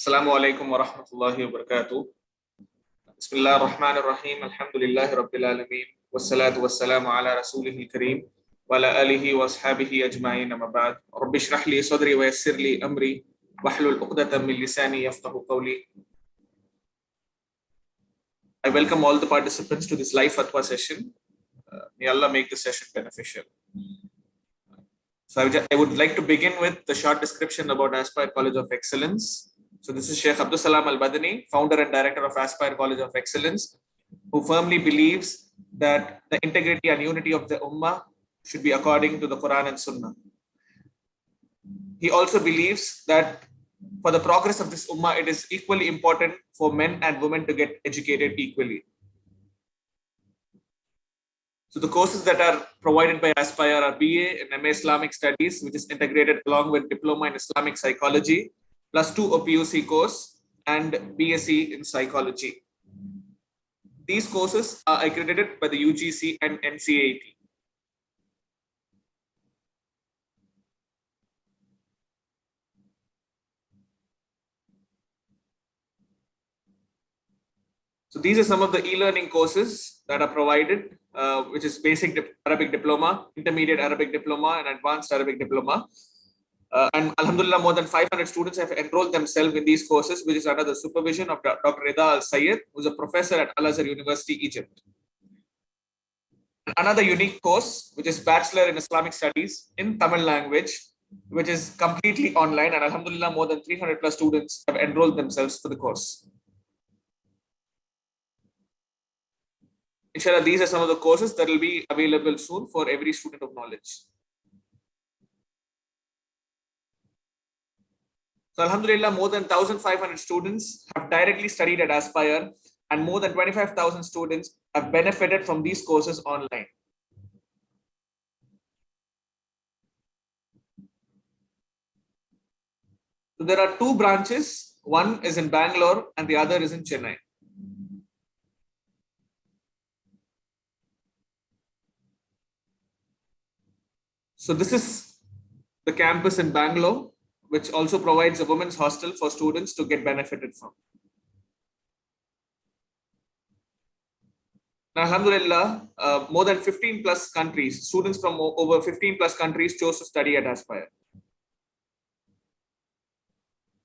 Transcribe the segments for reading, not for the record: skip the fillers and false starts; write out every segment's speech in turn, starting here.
Assalamu alaikum wa rahmatullahi wa barakatuh. Bismillah ar-Rahman ar-Rahim. Alhamdulillahi Rabbil Alameen. Wassalatu wassalamu ala Rasulihil Kareem. Wa ala alihi wa ashabihi ajma'in amma ba'd. Rabbi shrah li sadri wa yassir li amri. Wahlul uqdatan min lisani yafqahu qawli. I welcome all the participants to this live Fatwa session. May Allah make this session beneficial. So I would like to begin with the short description about Aspire College of Excellence. So this is Sheikh Abdus Salam al-Madani, founder and director of Aspire College of Excellence, who firmly believes that the integrity and unity of the Ummah should be according to the Quran and Sunnah. He also believes that for the progress of this Ummah, it is equally important for men and women to get educated equally. So the courses that are provided by Aspire are BA and MA Islamic Studies, which is integrated along with Diploma in Islamic Psychology, plus 2 OPUC course and BSc in Psychology. These courses are accredited by the UGC and NCAT. So these are some of the e-learning courses that are provided, which is Basic Arabic Diploma, Intermediate Arabic Diploma, and Advanced Arabic Diploma. And Alhamdulillah, more than 500 students have enrolled themselves in these courses, which is under the supervision of Dr. Rida Al-Sayyed, who is a professor at Al-Azhar University, Egypt. Another unique course, which is Bachelor in Islamic Studies in Tamil language, which is completely online, and Alhamdulillah, more than 300 plus students have enrolled themselves for the course. Inshallah, these are some of the courses that will be available soon for every student of knowledge. So Alhamdulillah, more than 1,500 students have directly studied at Aspire, and more than 25,000 students have benefited from these courses online. So there are 2 branches. One is in Bangalore and the other is in Chennai. So this is the campus in Bangalore, which also provides a women's hostel for students to get benefited from. Now, Alhamdulillah, more than 15 plus countries, students from over 15 plus countries chose to study at Aspire.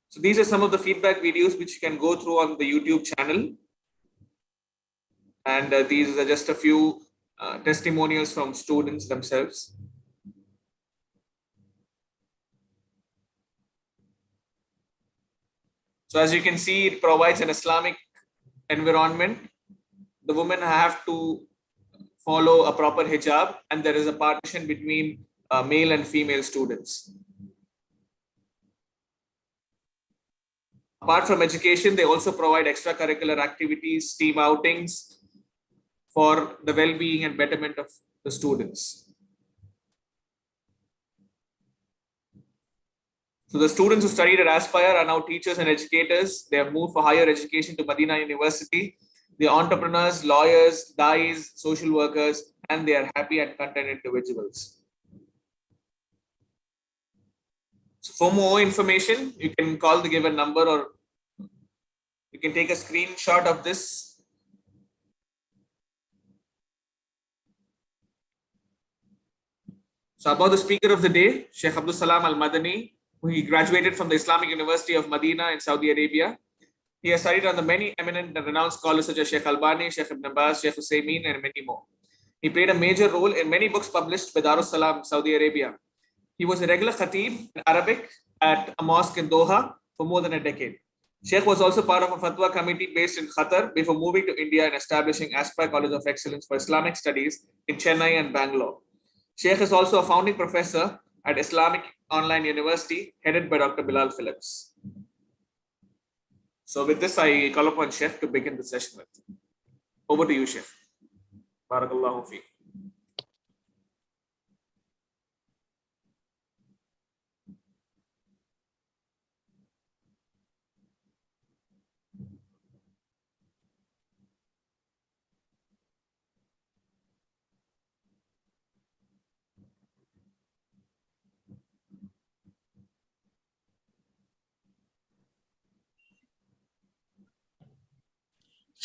So these are some of the feedback videos which you can go through on the YouTube channel. And these are just a few testimonials from students themselves. So as you can see, it provides an Islamic environment. The women have to follow a proper hijab, and there is a partition between male and female students. Apart from education, they also provide extracurricular activities, team outings for the well-being and betterment of the students. So the students who studied at Aspire are now teachers and educators. They have moved for higher education to Medina University. They are entrepreneurs, lawyers, dais, social workers, and they are happy and content individuals. So for more information, you can call the given number, or you can take a screenshot of this. So about the speaker of the day, Sheikh Abdus Salam al-Madani. He graduated from the Islamic University of Medina in Saudi Arabia. He has studied under many eminent and renowned scholars such as Sheikh Albani, Sheikh Ibn Abbas, Sheikh Husaymin, and many more. He played a major role in many books published by Darussalam, Saudi Arabia. He was a regular khatib in Arabic at a mosque in Doha for more than a decade. Sheikh was also part of a Fatwa committee based in Qatar before moving to India and establishing Aspire College of Excellence for Islamic Studies in Chennai and Bangalore. Sheikh is also a founding professor at Islamic Online University, headed by Dr. Bilal Phillips. So with this, I call upon Sheikh to begin the session with. Over to you, Sheikh. Barakallahu feek.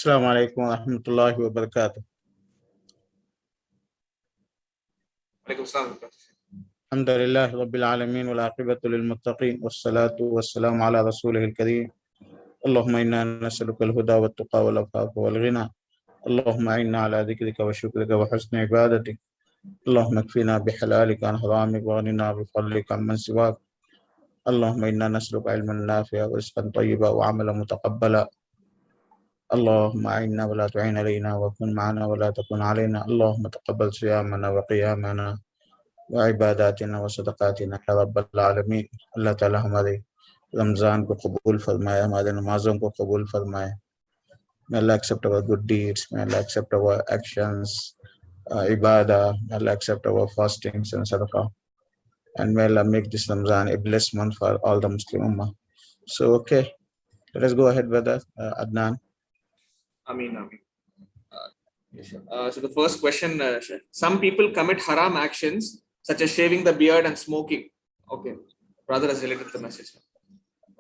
Assalamu alaikum wa rahmatullahi wa barakatuh. Alaikum salam. Alhamdulillah Rabbil Alameen wal aqibatu lil muttaqin wassalatu wassalamu ala rasulihil kareem. Allahumma inna nas'aluka al-huda wat tuqa wal afafa wal ghina. Allahumma inna ala dhikrika wa shukrika wa husni ibadatik. Allahumma kfina bi halalika an haramik wa ghnina bi fadlika amman siwak. Allahumma inna nas'aluka ilman nafi'a wa rizqan tayyiba wa amalan mutaqabbala. Allahumma inna wa la tu'in alayna wa kun ma'ana wa la takun alayna. Allahumma taqabbal siyamana wa qiyamana wa ibadatina wa sadaqatina ya rabbal alamin. Allah Ta'ala हमारे रमजान को कबूल फरमाए, हमारे नमाजों को कबूल फरमाए. May Allah accept our good deeds, may Allah accept our actions, ibadah, may Allah accept our fastings and sadaqah, and may Allah make this Ramadan a blessed month for all the Muslim Ummah. So, okay, let us go ahead with that, Adnan. Ameen. So the first question, some people commit haram actions such as shaving the beard and smoking. Okay, brother has related to the message.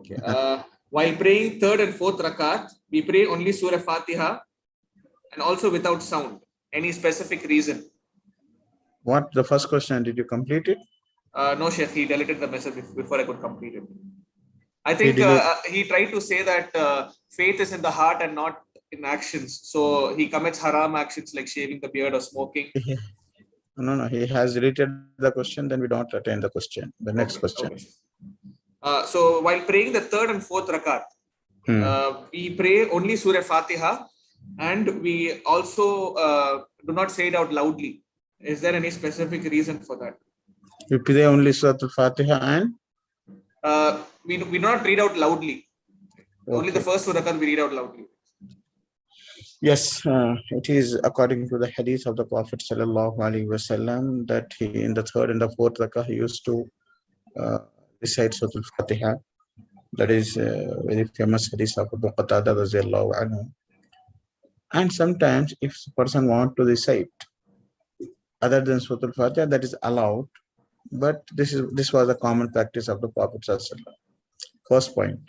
Okay. While praying third and fourth rakat, we pray only Surah Fatiha and also without sound. Any specific reason? What, the first question, did you complete it? No, Sheikh, he deleted the message before I could complete it. I think he tried to say that faith is in the heart and not in actions. So he commits haram actions like shaving the beard or smoking. No, he has deleted the question, then we don't attain the question. The next question. Okay. So while praying the third and fourth rakat, we pray only Surah Fatiha and we also do not say it out loudly. Is there any specific reason for that? We pray only Surah Al-Fatiha and? We do not read out loudly. Okay. Only the first rakat we read out loudly. Yes, it is according to the hadith of the Prophet Sallallahu Alaihi Wasallam that he in the third and the fourth rakah he used to recite Surah Al-Fatiha. That is a very famous hadith of Abu Qatada radhiyallahu anhu. And sometimes if the person wants to recite other than Surah Al-Fatiha, that is allowed. But this was a common practice of the Prophet Sallallahu Alaihi Wasallam. First point.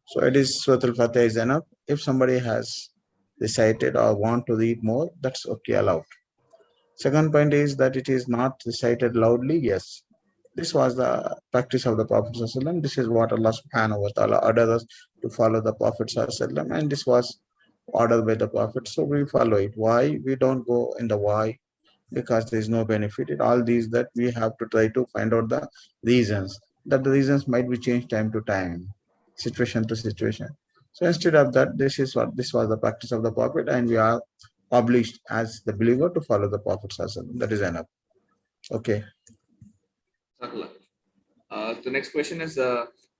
So it is Surah Al-Fatiha is enough. If somebody has recited or want to read more, that's okay, allowed. Second point is that it is not recited loudly. Yes, this was the practice of the Prophet ﷺ. This is what Allah subhanahu wa ta'ala ordered us to follow the Prophet ﷺ, and this was ordered by the Prophet, so we follow it. Why? We don't go in the why, because there is no benefit in all these, that we have to try to find out the reasons, that the reasons might be changed time to time, situation to situation. So instead of that, this was the practice of the Prophet, and we are obliged as the believer to follow the Prophet. That is enough. Okay. The next question is,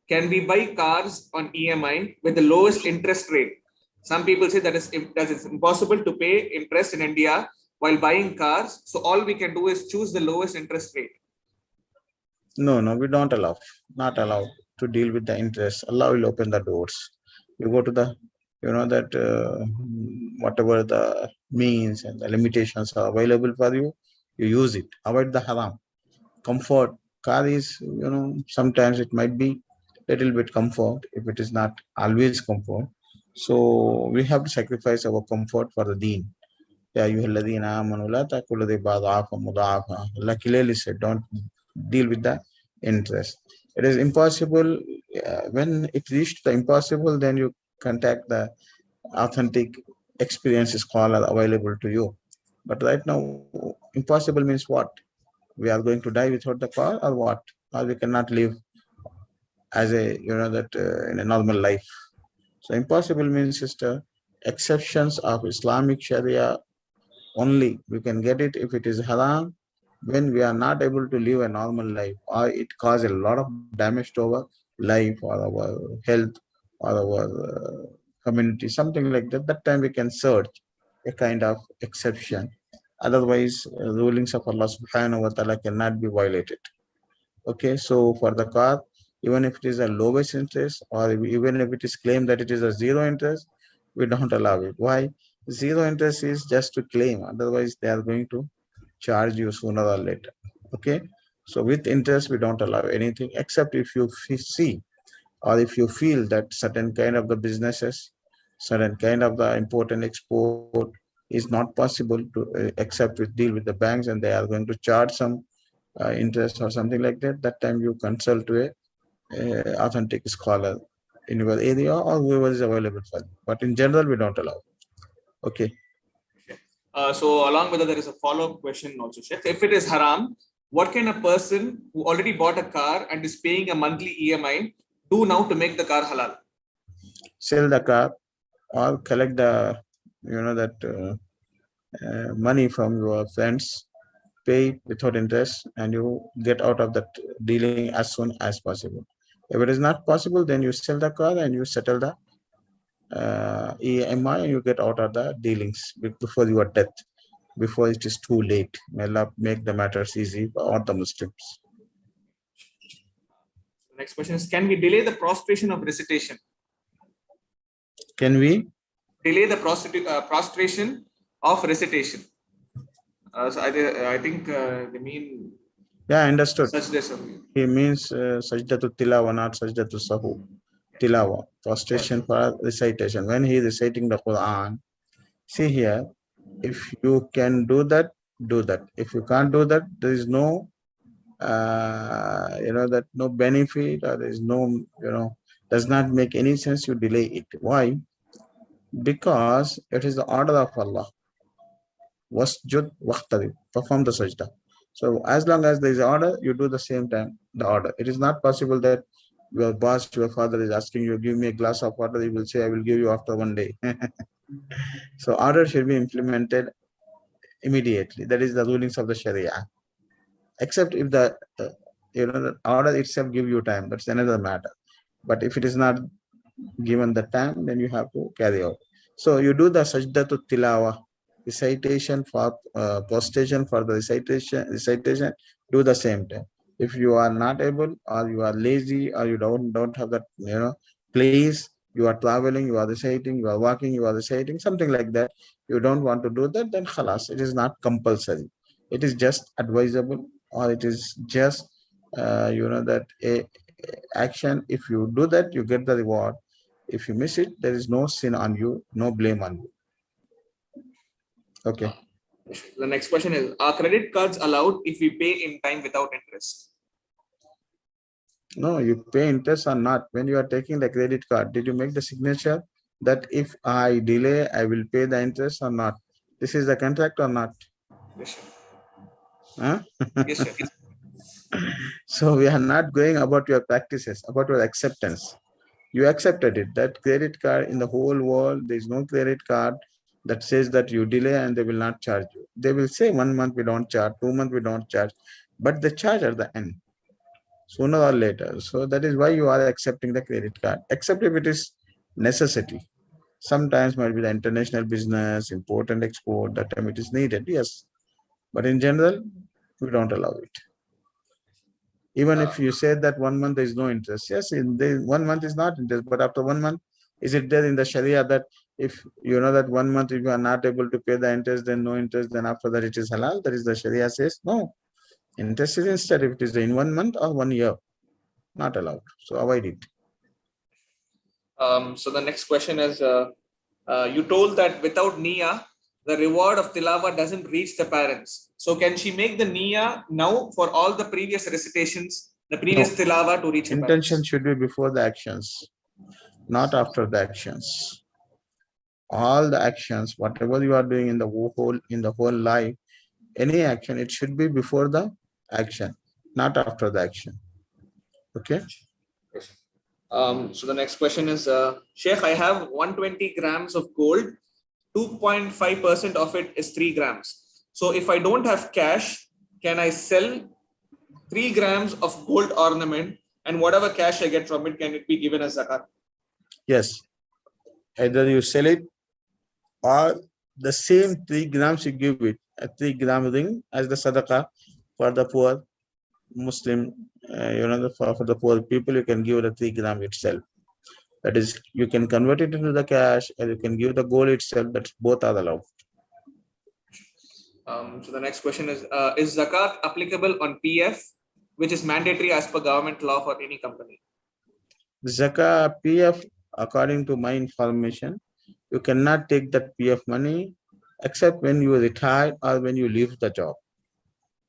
can we buy cars on EMI with the lowest interest rate? Some people say that it's impossible to pay interest in India while buying cars. So all we can do is choose the lowest interest rate. No, we don't allow, not allowed to deal with the interest. Allah will open the doors. You go to the, whatever the means and the limitations are available for you, you use it. Avoid the haram. Comfort. Car is, sometimes it might be little bit comfort if it is not always comfort. So we have to sacrifice our comfort for the deen. Allah clearly said, don't deal with the interest. It is impossible. When it reached the impossible, then you contact the authentic experience scholar available to you. But right now, impossible means what? We are going to die without the car, or what? Or we cannot live as a, in a normal life. So impossible means just exceptions of Islamic Sharia only. We can get it if it is haram, when we are not able to live a normal life, or it causes a lot of damage to our life or our health or our community, something like that. That time we can search a kind of exception. Otherwise, rulings of Allah subhanahu wa ta'ala cannot be violated. Okay, so for the car, even if it is a lowest interest, or even if it is claimed that it is a zero interest, we don't allow it. Why? Zero interest is just to claim. Otherwise, they are going to charge you sooner or later. Okay, so with interest, we don't allow anything, except if you see or if you feel that certain kind of the businesses certain kind of the important export is not possible to except with deal with the banks, and they are going to charge some interest or something like that. That time you consult a authentic scholar in your area or whoever is available for you. But in general, we don't allow. Okay. So along with that, there is a follow-up question also, Sheikh. If it is haram, what can a person who already bought a car and is paying a monthly EMI do now to make the car halal? Sell the car or collect the, money from your friends, pay it without interest, and you get out of that dealing as soon as possible. If it is not possible, then you sell the car and you settle the EMI and you get out of the dealings before your death, before it is too late. May Allah make the matters easy for all the Muslims. The next question is, can we delay the prostration of recitation? Can we delay the prostration of recitation? So I think they mean. Yeah, understood. Sajda. He means sajdatu tilawa, not sajdatu sahu. Tilawa, prostration for recitation. When he is reciting the Quran, see here, if you can do that, do that. If you can't do that, there is no, no benefit, or there is no, does not make any sense. You delay it. Why? Because it is the order of Allah. Wasjud waqtarib, perform the sajda. So as long as there is order, you do the same time the order. It is not possible that your boss, your father is asking you, give me a glass of water. He will say, I will give you after one day. So order should be implemented immediately. That is the rulings of the Sharia. Except if the the order itself give you time, that's another matter. But if it is not given the time, then you have to carry out. So you do the sajdatu tilawa, recitation for prostration for the recitation, do the same time. If you are not able, or you are lazy, or you don't have that place, you are traveling, you are reciting, you are walking, you are reciting, something like that, you don't want to do that, then khalas, it is not compulsory. It is just advisable, or it is just that a action. If you do that, you get the reward. If you miss it, there is no sin on you, no blame on you. Okay. The next question is, are credit cards allowed if we pay in time without interest? No, you pay interest or not. When you are taking the credit card, did you make the signature that if I delay, I will pay the interest or not? This is the contract or not? Yes, sir. Huh? Yes, sir. So we are not going about your practices, about your acceptance. You accepted it. That credit card in the whole world, there is no credit card that says that you delay and they will not charge you. They will say 1 month we don't charge, 2 months we don't charge, but they charge at the end, sooner or later. So that is why you are accepting the credit card, except if it is necessity. Sometimes might be the international business, import and export, that time it is needed, yes. But in general, we don't allow it. Even if you say that 1 month there is no interest, yes, in the 1 month is not interest, but after 1 month, is it there in the Sharia that if you know that 1 month if you are not able to pay the interest, then no interest, then after that it is halal? That is the Sharia says no. Interest is instead if it is in 1 month or 1 year, not allowed. So avoid it. So the next question is, you told that without niyyah, the reward of tilawa doesn't reach the parents. So can she make the niyyah now for all the previous recitations, the previous tilawa to reach the parents? Intention should be before the actions, not after the actions. All the actions, whatever you are doing in the whole life, any action, it should be before the action, not after the action. Okay. So the next question is, Sheikh, I have 120 grams of gold, 2.5% of it is 3 grams. So if I don't have cash, can I sell 3 grams of gold ornament, and whatever cash I get from it, can it be given as zakat? Yes. Either you sell it, or the same 3 grams you give it, a 3 gram ring as the sadaqah for the poor Muslim, for the poor people, you can give the 3 gram itself. That is, you can convert it into the cash, or you can give the gold itself. That's both are allowed. So the next question is zakat applicable on PF, which is mandatory as per government law for any company? Zakah PF, according to my information, You cannot take that PF money except when you retire or when you leave the job.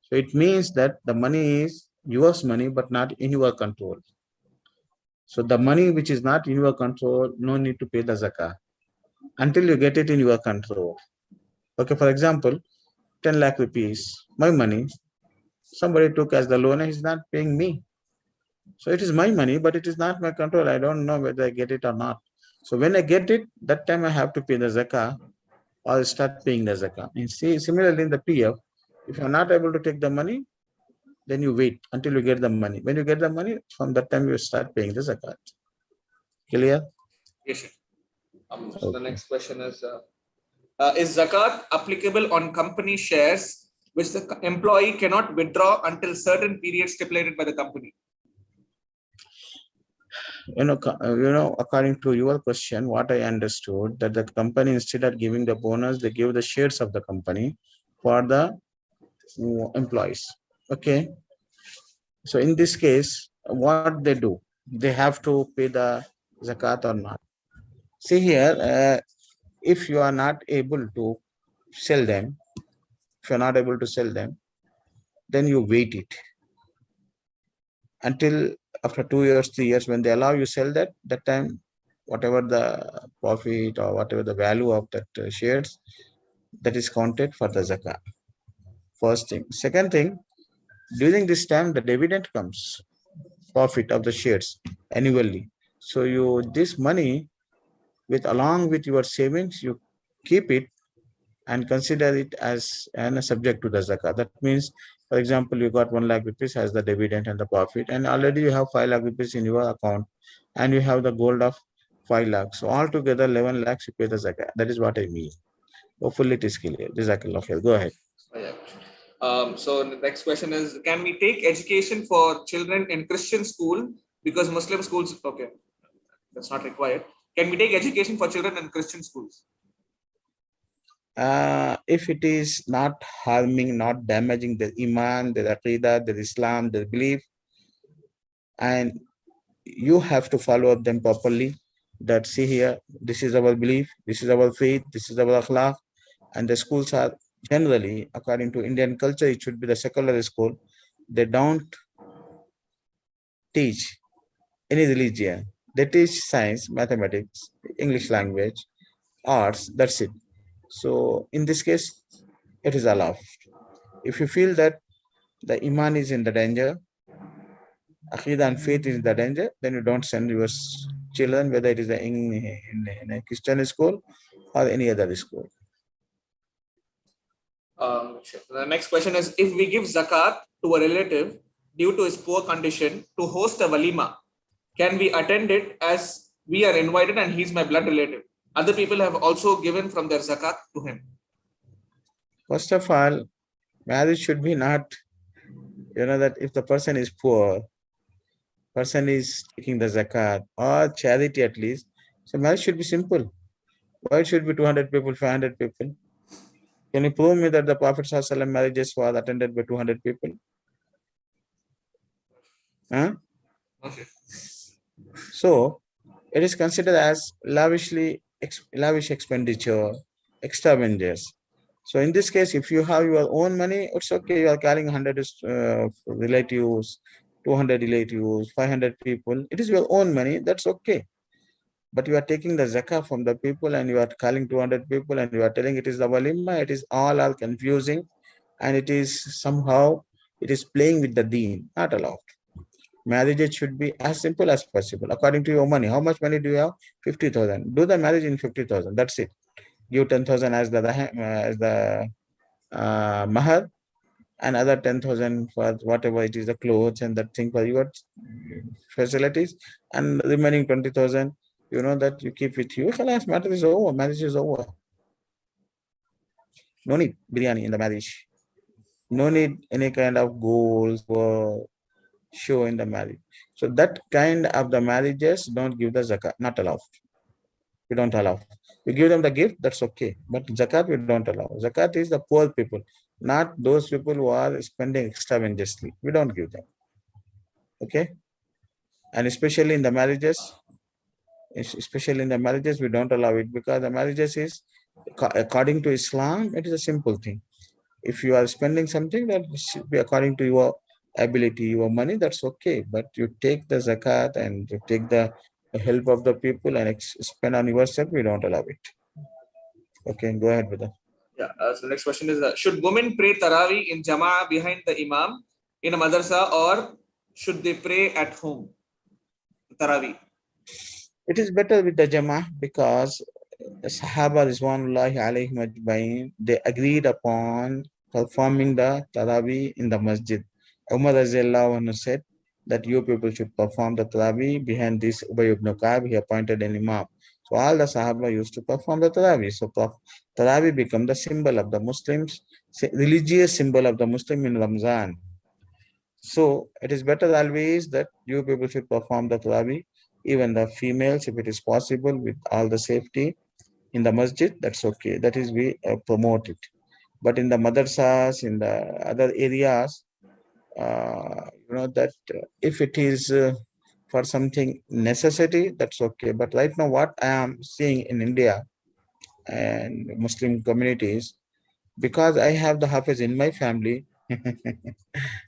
So it means that the money is yours money, but not in your control. So the money which is not in your control, no need to pay the zakah until you get it in your control. Okay, for example, 10 lakh rupees, my money, somebody took as the loan and he's not paying me. So it is my money, but it is not my control. I don't know whether I get it or not. So when I get it, that time I have to pay the zakah or start paying the zakah. And see, similarly in the PF, if you're not able to take the money, then you wait until you get the money. When you get the money, from that time you start paying the zakat. Clear? Yes, sir. So the Okay. next question is zakat applicable on company shares which the employee cannot withdraw until certain period stipulated by the company? According to your question, what I understood that the company, instead of giving the bonus, they give the shares of the company for the employees. Okay. So in this case, what they do, they have to pay the zakat or not. See here, if you are not able to sell them, if you're not able to sell them, then you wait it until after 2 years, 3 years, when they allow you sell that time, whatever the profit or whatever the value of that shares, that is counted for the zakah. First thing. Second thing, during this time, the dividend comes, profit of the shares annually. So this money along with your savings, you keep it and consider it as a subject to the zakah. That means, for example, you got 1 lakh rupees as the dividend and the profit, and already you have 5 lakh rupees in your account, and you have the gold of 5 lakhs. So altogether 11 lakhs you pay the zakah. That is what I mean. Hopefully it is clear. Jazakallah khair. Go ahead. So the next question is, can we take education for children in Christian school because Muslim schools, okay, that's not required. Can we take education for children in Christian schools? If it is not harming, not damaging the iman, the aqidah, the Islam, the belief, and you have to follow up them properly, that see here, this is our belief, this is our faith, this is our akhlaq, and the schools are generally, according to Indian culture, it should be the secular school. They don't teach any religion. They teach science, mathematics, English language, arts, that's it. So in this case, it is allowed. If you feel that the iman is in the danger, aqidah and faith is in the danger, then you don't send your children, whether it is in a Christian school or any other school. The next question is, if we give zakat to a relative due to his poor condition to host a walima, can we attend it as we are invited and he's my blood relative? Other people have also given from their zakat to him. First of all, marriage should be not, that if the person is poor, person is taking the zakat or charity at least, so marriage should be simple. Why it should be 200 people, 500 people? Can you prove me that the Prophet ﷺ marriages was attended by 200 people? Huh? Okay. So it is considered as lavish expenditure, extravagance. So in this case, if you have your own money, it's okay. You are carrying 100 relatives, 200 relatives, 500 people. It is your own money. That's okay. But you are taking the zakah from the people and you are calling 200 people and you are telling it is the walima. It is all confusing, and it is somehow, it is playing with the deen. Not allowed. Marriage should be as simple as possible according to your money. How much money do you have? 50,000. Do the marriage in 50,000. That's it. Give 10,000 as the mahar, and other 10,000 for whatever it is, the clothes and that thing for your facilities, and remaining 20,000, that you keep with you. Khalas, matter is over. Marriage is over. No need biryani in the marriage. No need any kind of goals or show in the marriage. So that kind of the marriages don't give the zakat, not allowed. We don't allow. We give them the gift, that's okay. But zakat we don't allow. Zakat is the poor people, not those people who are spending extravagantly. We don't give them. Okay? And especially in the marriages, Especially in the marriages, we don't allow it because the marriages is, according to Islam, it is a simple thing. If you are spending something, that should be according to your ability, your money, that's okay. But you take the zakat and you take the help of the people and spend on yourself, we don't allow it. Okay, go ahead with that. Yeah. So the next question is: should women pray Tarawi in Jamaa behind the Imam in a madrasa, or should they pray at home? Tarawi. It is better with the Jamaa because the Sahaba Rizwanullahi alayhim ajmain, they agreed upon performing the Tarawi in the Masjid. Umar Raziyallahu anhu said that you people should perform the Tarawi behind this Ubay ibn Ka'b. He appointed an Imam. So all the Sahaba used to perform the Tarawi. So Tarawi become the symbol of the Muslims, religious symbol of the Muslim in Ramzan. So it is better always that you people should perform the Tarawi, even the females, if it is possible, with all the safety in the masjid, that's okay. That is, we promote it. But in the madrasas, in the other areas, that if it is for something necessity, that's okay. But right now, what I am seeing in India and Muslim communities, because I have the Hafiz in my family,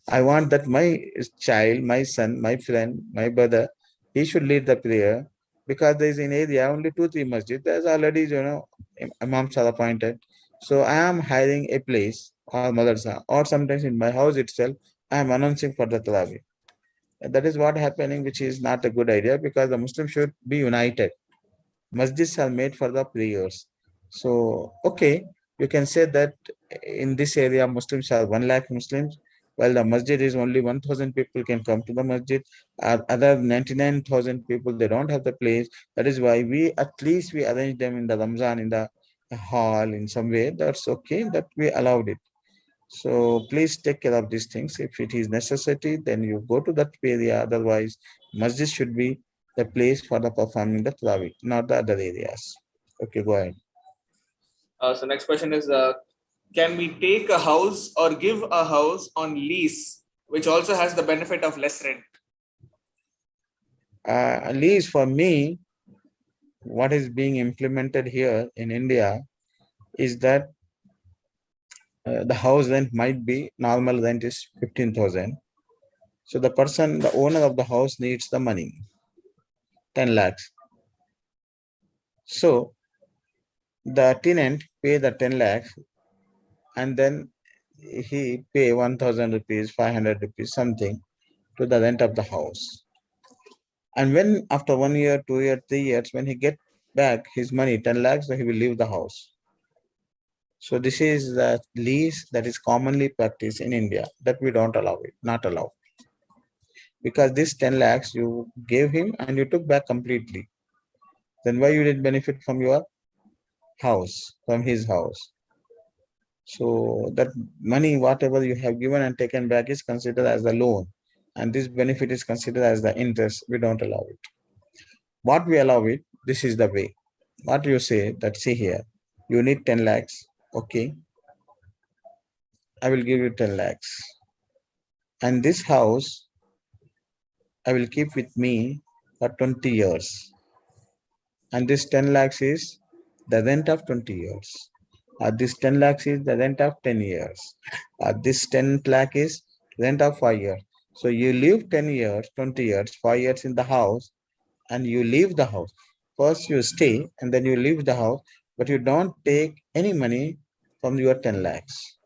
I want that my child, my son, my friend, my brother, he should lead the prayer because there is in area only 2-3 masjid. There's already, imams are appointed. So I am hiring a place or madrasa, or sometimes in my house itself, I am announcing for the Taraweeh. That is what happening, which is not a good idea because the Muslims should be united. Masjids are made for the prayers. So, okay, you can say that in this area, Muslims are 1 lakh Muslims, while the masjid is only 1,000 people can come to the masjid. Other 99,000 people, they don't have the place. That is why at least we arrange them in the Ramzan, in the hall, in some way. That's okay, that we allowed it. So please take care of these things. If it is necessity, then you go to that area. Otherwise, masjid should be the place for the performing the Taraweeh, not the other areas. Okay, go ahead. So next question is: can we take a house or give a house on lease, which also has the benefit of less rent? At least for me, what is being implemented here in India is that the house rent might be, normal rent is 15,000. So the owner of the house needs the money, 10 lakhs. So the tenant pay the 10 lakhs and then he pay 1,000 rupees, 500 rupees, something to the rent of the house. And when after 1 year, 2 years, 3 years, when he get back his money, 10 lakhs, so he will leave the house. So this is the lease that is commonly practiced in India, that we don't allow it, not allow. Because this 10 lakhs you gave him and you took back completely. Then why you didn't benefit from your house, from his house? So that money, whatever you have given and taken back, is considered as the loan. And this benefit is considered as the interest. We don't allow it. What we allow it, this is the way. What you say, that see here, you need 10 lakhs. Okay. I will give you 10 lakhs. And this house, I will keep with me for 20 years. And this 10 lakhs is the rent of 20 years. This 10 lakhs is the rent of 10 years. This 10 lakh is rent of 5 years. So you live 10 years, 20 years, 5 years in the house, and you leave the house. First you stay and then you leave the house, but you don't take any money from your 10 lakhs.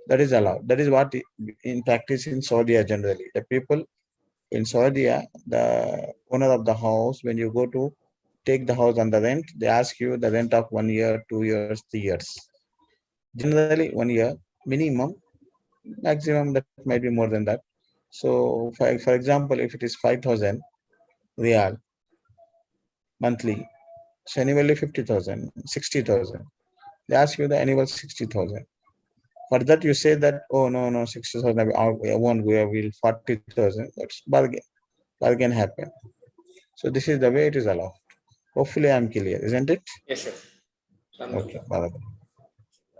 That is allowed. That is what in practice in Saudi generally. The people in Saudi, the owner of the house, when you go to take the house on the rent, they ask you the rent of 1 year, 2 years, 3 years. Generally 1 year, minimum, maximum that might be more than that. So for example, if it is 5,000 real monthly, so annually 50,000, 60,000. They ask you the annual 60,000. For that you say that, oh no, 60,000, I won't go, I will 40,000. That's bargain happen. So this is the way it is allowed. Hopefully I'm clear, isn't it? Yes, sir. Okay, barakallah.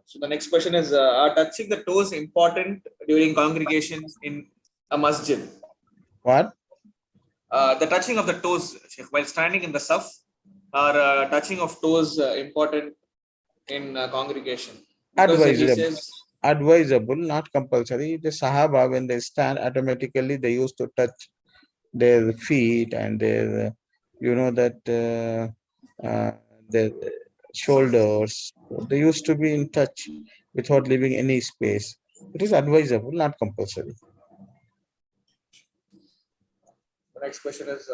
So the next question is: are touching the toes important during congregations in a masjid? What? The touching of the toes, Sheikh, while standing in the saf, or touching of toes important in congregation? Because he Advisable, says, advisable, not compulsory. The Sahaba, when they stand, automatically they used to touch their feet and their, you know, that their shoulders. They used to be in touch without leaving any space. It is advisable, not compulsory. the next question is,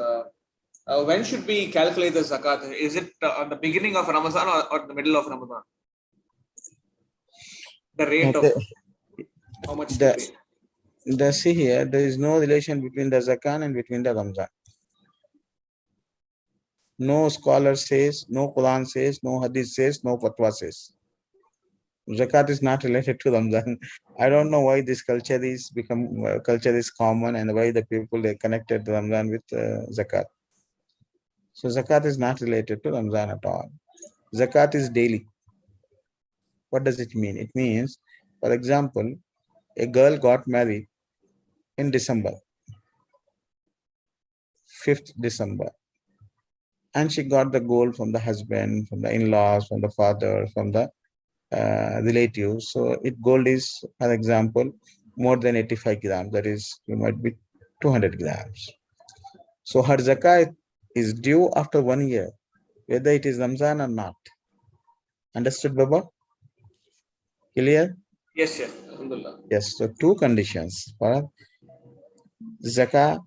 when should we calculate the zakat? Is it on the beginning of Ramadan or the middle of Ramadan? The rate of how much to pay. See here, there is no relation between the zakat and between the Ramzan. No scholar says, no Quran says, no Hadith says, no Fatwa says. Zakat is not related to Ramzan. I don't know why this culture is common and why the people they connected Ramzan with Zakat. So Zakat is not related to Ramzan at all. Zakat is daily. What does it mean? It means, for example, a girl got married in December, 5th December, and she got the gold from the husband, from the in-laws, from the father, from the relatives. So gold is, for example, more than 85 grams. That is, you might be 200 grams. So her zakat is due after 1 year, whether it is Ramzan or not. Understood, Baba? Clear? Yes, sir. Alhamdulillah. Yes. So two conditions for zakat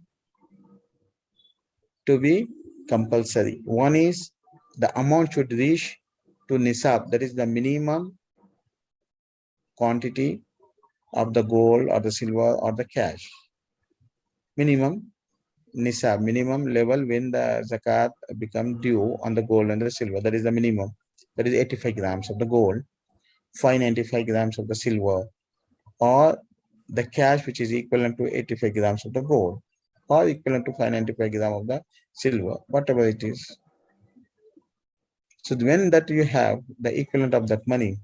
to be compulsory. One is the amount should reach to nisab, that is the minimum quantity of the gold or the silver or the cash. Minimum nisab, minimum level when the zakat become due on the gold and the silver. That is the minimum. That is 85 grams of the gold, 595 grams of the silver, or the cash which is equivalent to 85 grams of the gold, or equivalent to 595 grams of the silver, whatever it is. So when that you have the equivalent of that money,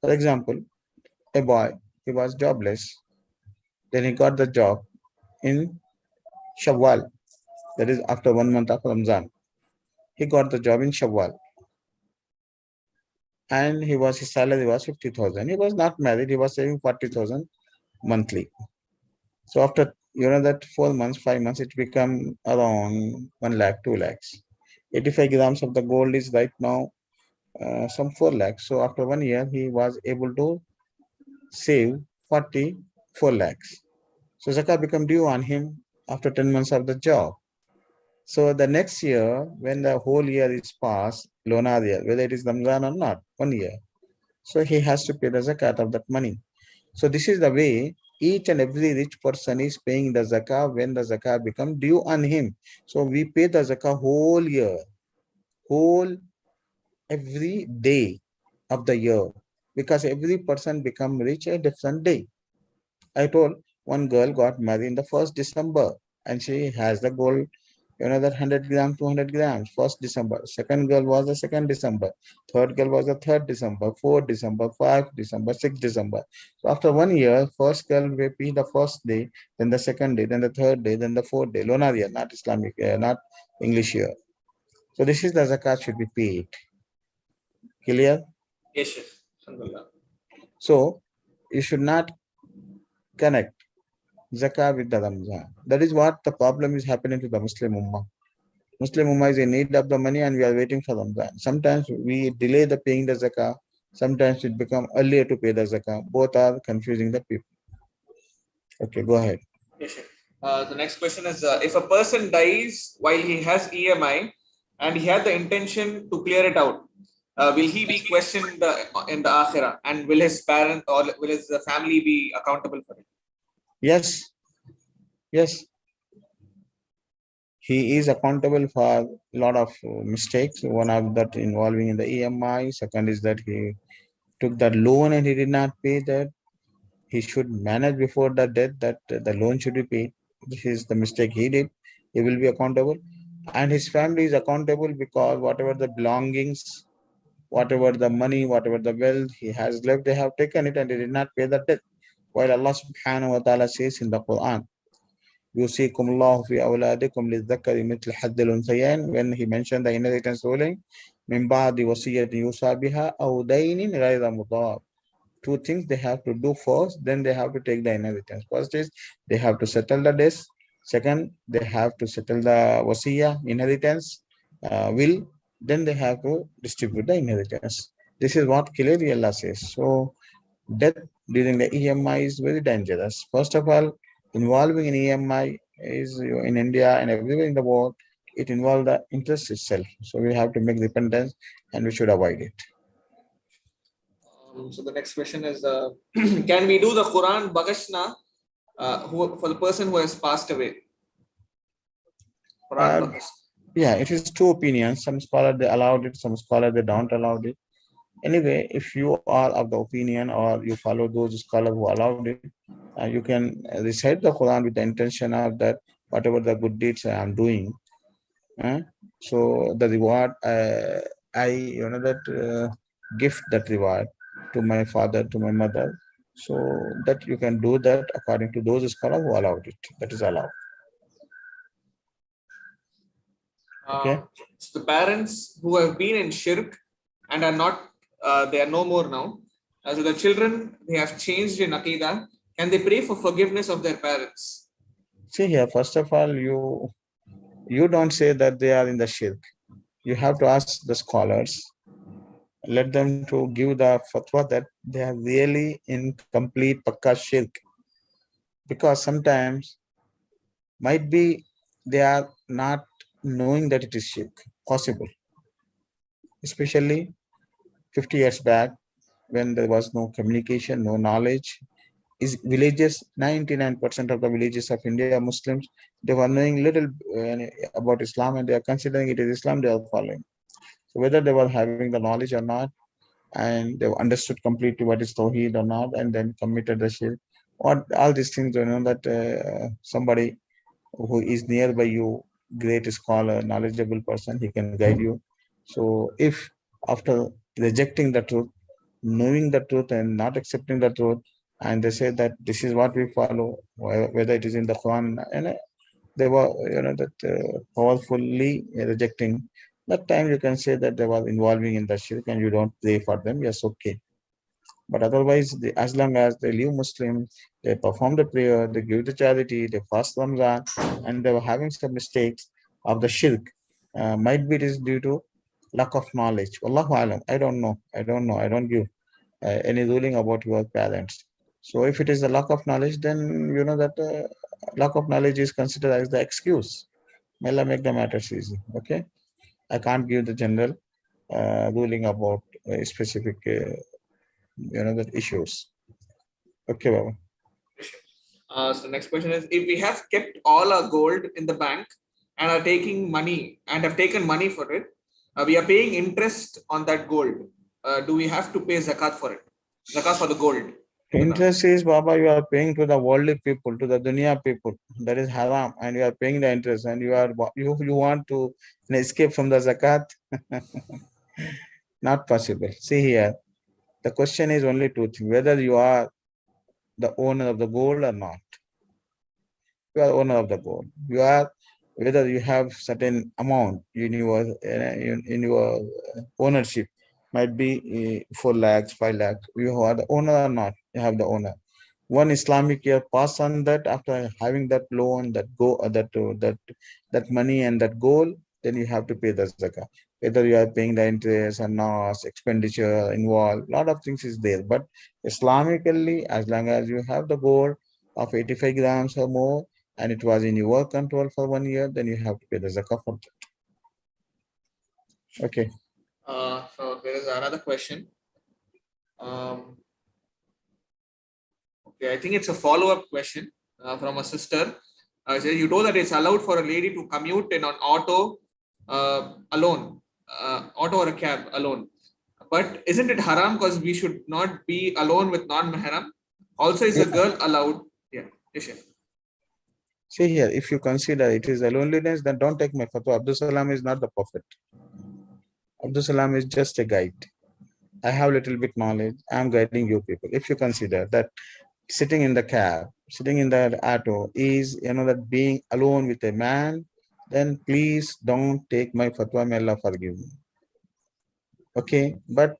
for example, a boy, he was jobless, then he got the job in Shawwal, that is after 1 month of Ramzan. He got the job in Shawwal, and his salary was 50,000. He was not married, he was saving 40,000 monthly. So after that 4 months, 5 months, it become around 1 lakh, 2 lakhs. 85 grams of the gold is right now some 4 lakhs. So after 1 year, he was able to save 44 lakhs. So Zakah become due on him after 10 months of the job. So the next year, when the whole year is passed, Lunar year, whether it is Ramzan or not, 1 year, so he has to pay the zakat of that money. So this is the way each and every rich person is paying the zakah when the zakah become due on him. So we pay the zakah whole year, every day of the year, because every person become rich a different day. I told one girl got married in the 1st December and she has the gold, that 100 grams, 200 grams, 1st December. Second girl was the 2nd December. Third girl was the 3rd December, 4th December, 5th December, 6th December. So after 1 year, first girl will pay the first day, then the second day, then the third day, then the fourth day. Lunar year, not Islamic, not English year. So this is the zakat should be paid. Clear? Yes, sir. Alhamdulillah. So you should not connect zakah with the Ramzan. That is what the problem is happening to the Muslim Ummah. Muslim Ummah is in need of the money and we are waiting for Ramadan. Sometimes we delay the paying the zakah. Sometimes it become earlier to pay the zakah. Both are confusing the people. Okay, go ahead. Yes, sir. The next question is, if a person dies while he has EMI and he had the intention to clear it out, will he be questioned in the Akhirah, and will his parent or will his family be accountable for it? Yes, yes. He is accountable for a lot of mistakes. One of that involving in the EMI. Second is that he took that loan and he did not pay that. He should manage before the death that the loan should be paid. This is the mistake he did. He will be accountable. And his family is accountable because whatever the belongings, whatever the money, whatever the wealth he has left, they have taken it and they did not pay the debt. While Allah subhanahu wa ta'ala says in the Quran, يوصيكم الله في أولادكم للذكر مثل حظ الأنثيين, when he mentioned the inheritance ruling, من بعد وصية يوصى بها أو دين غير مضار. Two things they have to do first, then they have to take the inheritance. First is they have to settle the debts. Second, they have to settle the wasiya, inheritance, will. Then they have to distribute the inheritance. This is what clearly Allah says. So death during the EMI is very dangerous. First of all, involving in EMI is in India and everywhere in the world, it involves the interest itself. So we have to make repentance and we should avoid it. So the next question is, can we do the Quran Bagashna for the person who has passed away? Quran Bagashna. Yeah, it is two opinions. Some scholars they allowed it, some scholars they don't allow it. Anyway, if you are of the opinion or you follow those scholars who allowed it, you can recite the Quran with the intention of that whatever the good deeds I am doing. So the reward, gift that reward to my father, to my mother. So that you can do that according to those scholars who allowed it. That is allowed. Okay. So the parents who have been in shirk and are not, they are no more now. So the children, they have changed in Aqidah. Can they pray for forgiveness of their parents? See here, first of all, you don't say that they are in the shirk. You have to ask the scholars, let them to give the fatwa that they are really in complete pakka shirk. Because sometimes might be they are not knowing that it is shirk, possible. Especially 50 years back when there was no communication, no knowledge. Is villages, 99% of the villages of India are Muslims. They were knowing little about Islam and they are considering it is Islam they are following. So whether they were having the knowledge or not, and they understood completely what is Tawheed or not, and then committed the shirk, or all these things, that somebody who is nearby you, great scholar, knowledgeable person, he can guide you. So if after rejecting the truth, knowing the truth and not accepting the truth, and they say that this is what we follow, whether it is in the Quran, and they were, powerfully rejecting, that time you can say that they were involving in the shirk and you don't pray for them, yes, okay. But otherwise, as long as they live Muslim, they perform the prayer, they give the charity, they fast Ramadan, and they were having some mistakes of the shirk. Might be it is due to lack of knowledge. Wallahu alam. I don't know. I don't give any ruling about your parents. So if it is a lack of knowledge, then you know that lack of knowledge is considered as the excuse. May Allah make the matters easy. Okay. I can't give the general ruling about specific the issues. Okay, Baba. So the next question is, if we have kept all our gold in the bank and are taking money and have taken money for it, we are paying interest on that gold. Do we have to pay zakat for it? Zakat for the gold. Interest is, Baba, you are paying to the worldly people, to the dunya people. That is haram, and you are paying the interest, and you want to escape from the zakat. Not possible. See here, the question is only two things: whether you are the owner of the gold or not. You are owner of the gold. You are, whether you have certain amount in your ownership, might be 4 lakhs, 5 lakhs. You are the owner or not. You have the owner. One Islamic year pass on that after having that loan, that money and that goal, then you have to pay the zakah. Whether you are paying the interest or not, expenditure involved, lot of things is there. But Islamically, as long as you have the gold of 85 grams or more, and it was in your control for 1 year, then you have to pay the zakah for that. Okay. So there is another question. Okay, I think it's a follow-up question from a sister. You told that it's allowed for a lady to commute in an auto alone, auto or a cab alone. But isn't it haram because we should not be alone with non-mahram? Also, is a girl allowed? Yeah, yes. See here, if you consider it is a loneliness, then don't take my fatwa. Abdus Salam is not the prophet. Abdus Salam is just a guide. I have little bit knowledge. I am guiding you people. If you consider that sitting in the cab, sitting in that auto is, that being alone with a man, then please don't take my fatwa, may Allah forgive me. Okay, but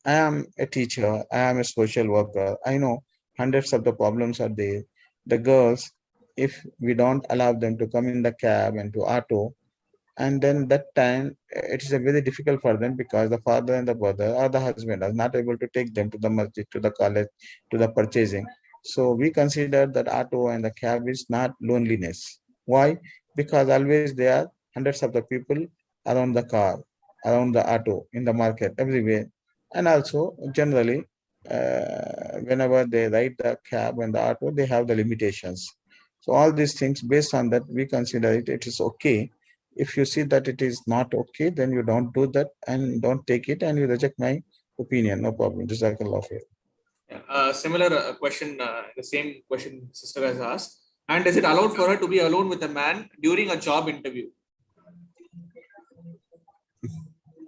I am a teacher, I am a social worker, I know hundreds of the problems are there. The girls, if we don't allow them to come in the cab and to auto, and then that time it is a very difficult for them, because the father and the brother or the husband are not able to take them to the masjid, to the college, to the purchasing. So we consider that auto and the cab is not loneliness. Why? Because always there are hundreds of the people around the car, around the auto, in the market, everywhere. And also generally, whenever they ride the cab and the auto, they have the limitations. So all these things, based on that, we consider it is okay. If you see that it is not okay, then you don't do that and don't take it, and you reject my opinion. No problem. Jazakallah khair. Similar question, the same question sister has asked. And is it allowed for her to be alone with a man during a job interview?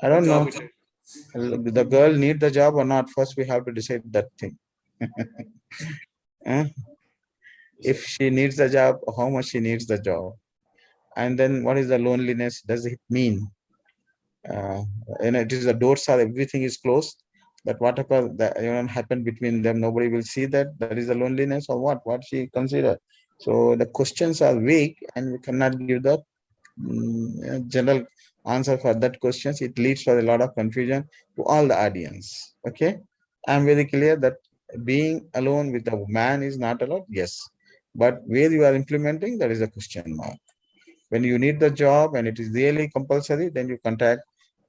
I don't know. The girl need the job or not? First, we have to decide that thing. If she needs the job, how much she needs the job, and then what is the loneliness? Does it mean? And it is the doors are, everything is closed. That whatever that happened between them, nobody will see that. That is the loneliness, or what? What she consider? So the questions are vague, and we cannot give the general answer for that questions. It leads for a lot of confusion to all the audience. Okay, I'm very clear that being alone with a man is not allowed. Yes, but where you are implementing, that is a question mark. When you need the job and it is really compulsory, then you contact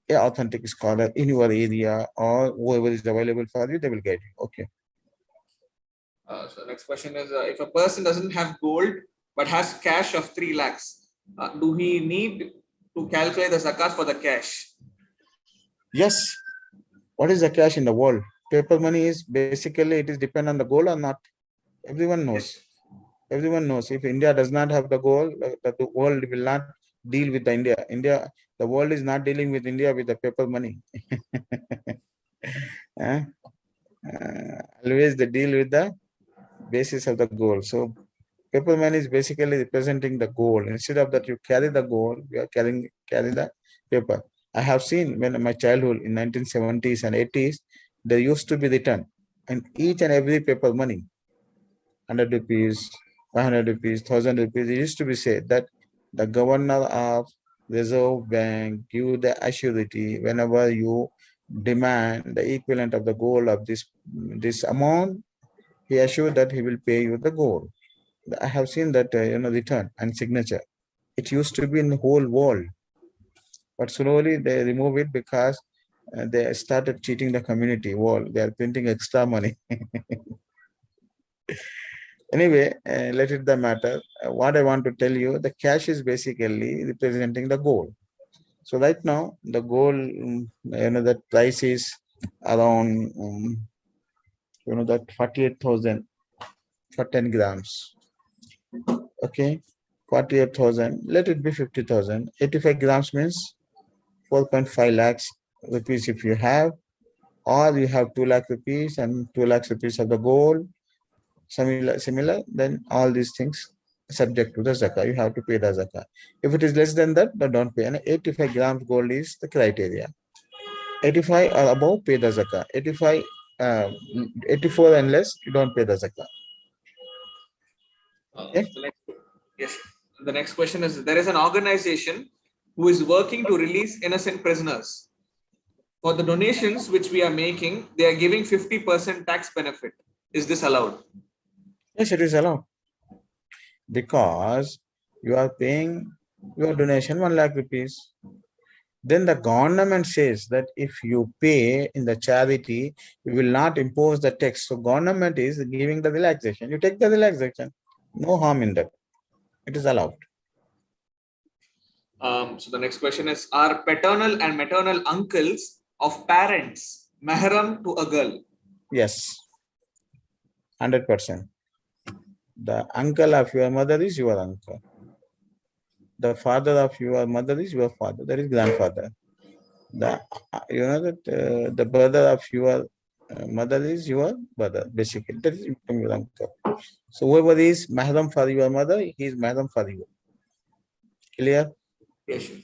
an authentic scholar in your area, or whoever is available for you, they will guide you. Okay. So next question is, if a person doesn't have gold but has cash of 3 lakhs, do he need to calculate the zakat for the cash? Yes. What is the cash in the world? Paper money is basically, it is depend on the gold or not. Everyone knows. Yes. Everyone knows. If India does not have the gold, the world will not deal with the India. The world is not dealing with India with the paper money. Always they deal with the basis of the gold. So paper money is basically representing the gold. Instead of that, you carry the gold, you are carry the paper. I have seen when in my childhood in 1970s and 80s, there used to be written in each and every paper money, 100 rupees, 500 rupees, 1000 rupees. It used to be said that the governor of Reserve Bank give the assurity whenever you demand the equivalent of the gold of this amount, he assured that he will pay you the gold. I have seen that return and signature. It used to be in the whole world, but slowly they remove it because they started cheating the community world. They are printing extra money. Anyway, let it the matter. What I want to tell you, the cash is basically representing the gold. So right now, the gold, that price is around, that 48,000 for 10 grams. Okay, 48,000. Let it be 50,000. 85 grams means 4.5 lakhs rupees if you have, or you have 2 lakh rupees and 2 lakhs rupees of the gold. Similar, then all these things subject to the zakah. You have to pay the zakah. If it is less than that, then don't pay. And 85 grams gold is the criteria. 85 or above, pay the zakah. 84 and less, you don't pay the zakah. Okay? Yes. The next question is, there is an organization who is working to release innocent prisoners. For the donations which we are making, they are giving 50% tax benefit. Is this allowed? Yes, it is allowed. Because you are paying your donation 1 lakh rupees. Then the government says that if you pay in the charity, you will not impose the tax. So government is giving the relaxation. You take the relaxation. No harm in that. It is allowed. So the next question is, are paternal and maternal uncles of parents mahram to a girl? Yes. 100%. The uncle of your mother is your uncle. The father of your mother is your father. That is grandfather. The the brother of your Mother is your brother, basically. That is your uncle. So whoever is mahram for your mother, he is mahram for you. Clear? Yes, sure.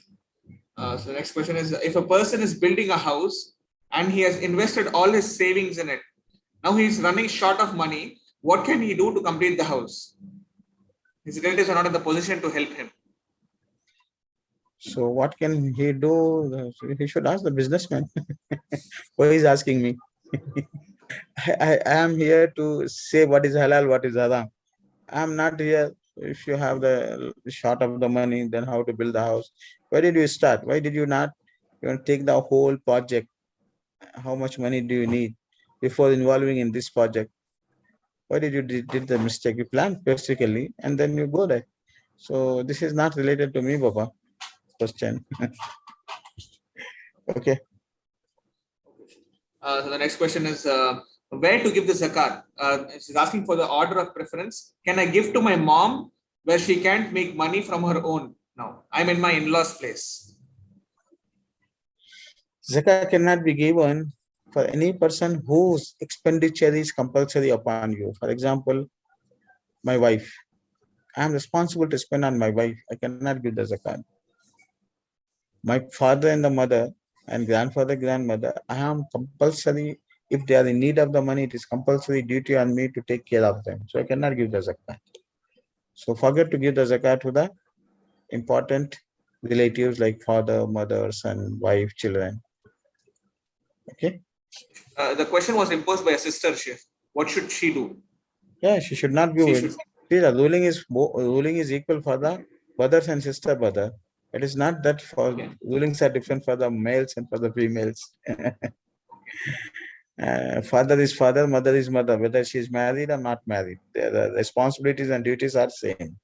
So the next question is, if a person is building a house and he has invested all his savings in it, now he is running short of money, what can he do to complete the house? His relatives are not in the position to help him. So what can he do? He should ask the businessman. Why is asking me? I am here to say what is halal, what is haram. I am not here. If you have the short of the money, then how to build the house? Why did you start? Why did you not take the whole project? How much money do you need before involving in this project? Why did you did the mistake? You plan basically, and then you go there. So this is not related to me, Baba. Question. Okay. So the next question is, where to give the zakat? She's asking for the order of preference. Can I give to my mom where she can't make money from her own? Now, I'm in my in-laws' place. Zakah cannot be given for any person whose expenditure is compulsory upon you. For example, my wife. I am responsible to spend on my wife. I cannot give the zakat. My father and the mother and grandfather, grandmother, I am compulsory. If they are in need of the money, it is compulsory duty on me to take care of them. So I cannot give the zakat. So forget to give the zakat to the important relatives like father, mother, son, wife, children. Okay. The question was imposed by a sister, Sheikh. What should she do? Yeah, she should not be. See, the ruling is equal for the brothers and sister brother. It is not that for rulings are different for the males and for the females. Father is father, mother is mother, whether she is married or not married. The responsibilities and duties are same.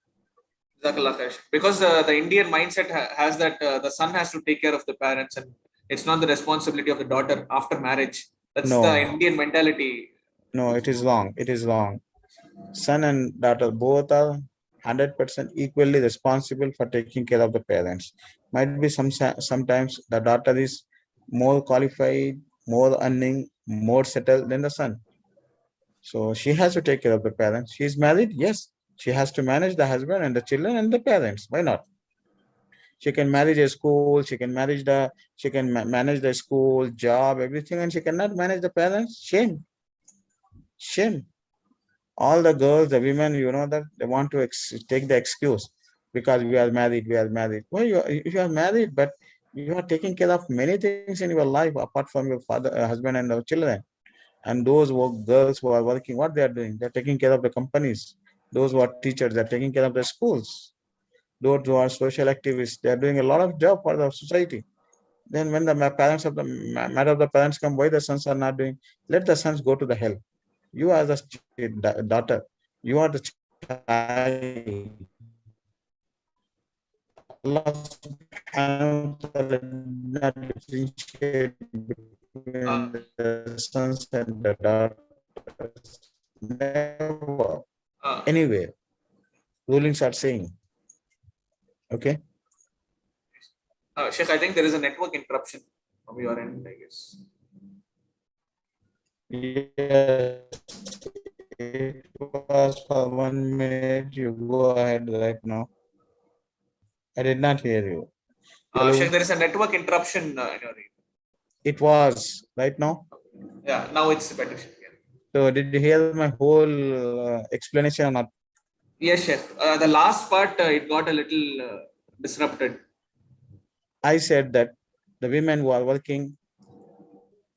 Because the Indian mindset has that the son has to take care of the parents and it's not the responsibility of the daughter after marriage. That's the Indian mentality. No, it is wrong. It is wrong. Son and daughter both are 100% equally responsible for taking care of the parents. Might be sometimes the daughter is more qualified, more earning, more settled than the son. So she has to take care of the parents. She is married, yes. She has to manage the husband and the children and the parents. Why not? She can manage a school, she can manage the school, job, everything, and she cannot manage the parents. Shame. Shame. All the girls, the women, that they want to take the excuse because we are married, we are married. Well, you are married, but you are taking care of many things in your life apart from your father, husband, and the children. And those girls who are working, what they are doing? They're taking care of the companies. Those who are teachers, they're taking care of the schools. Those who are social activists, they're doing a lot of job for the society. Then when the parents of the matter of the parents come, why the sons are not doing? Let the sons go to the hell. You are the daughter. You are the child. Allah subhanahu wa ta'ala did not differentiate between the sons and the daughters. Never. Anyway, rulings are saying. Okay. Sheikh, I think there is a network interruption from your end, I guess. Yes, it was for 1 minute. You go ahead right now. I did not hear you. Sheikh, there is a network interruption in your end. It was right now. Yeah, now it's better. So did you hear my whole explanation or not? Yes, Sheikh. The last part, it got a little disrupted. I said that the women who are working,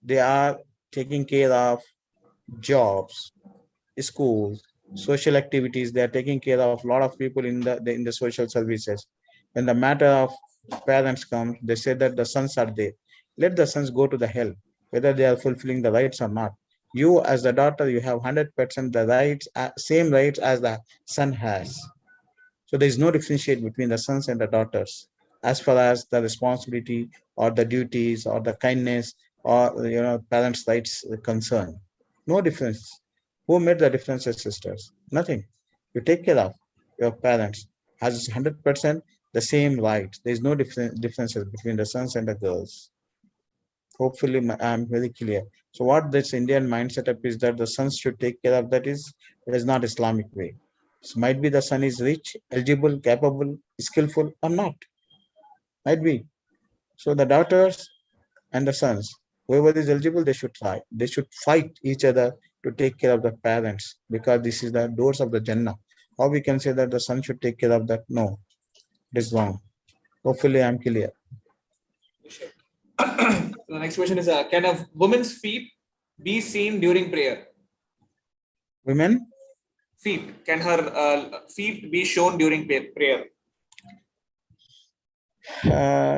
they are taking care of jobs, schools, social activities. They are taking care of a lot of people in the social services. When the matter of parents comes, they say that the sons are there. Let the sons go to the hell, whether they are fulfilling the rights or not. You as the daughter, you have 100% the rights, same rights as the son has. So there is no differentiate between the sons and the daughters as far as the responsibility or the duties or the kindness or parents' rights concerned. No difference. Who made the differences, sisters? Nothing. You take care of your parents has 100% the same rights. There is no differences between the sons and the girls. Hopefully, I'm very clear. So what this Indian mind setup is that the sons should take care of that it is not Islamic way. So might be the son is rich, eligible, capable, skillful, or not. Might be. So the daughters and the sons, whoever is eligible, they should try. They should fight each other to take care of the parents because this is the doors of the Jannah. How we can say that the son should take care of that? No, it is wrong. Hopefully, I'm clear. The next question is, can a woman's feet be seen during prayer? Women, Feet. Can her feet be shown during prayer?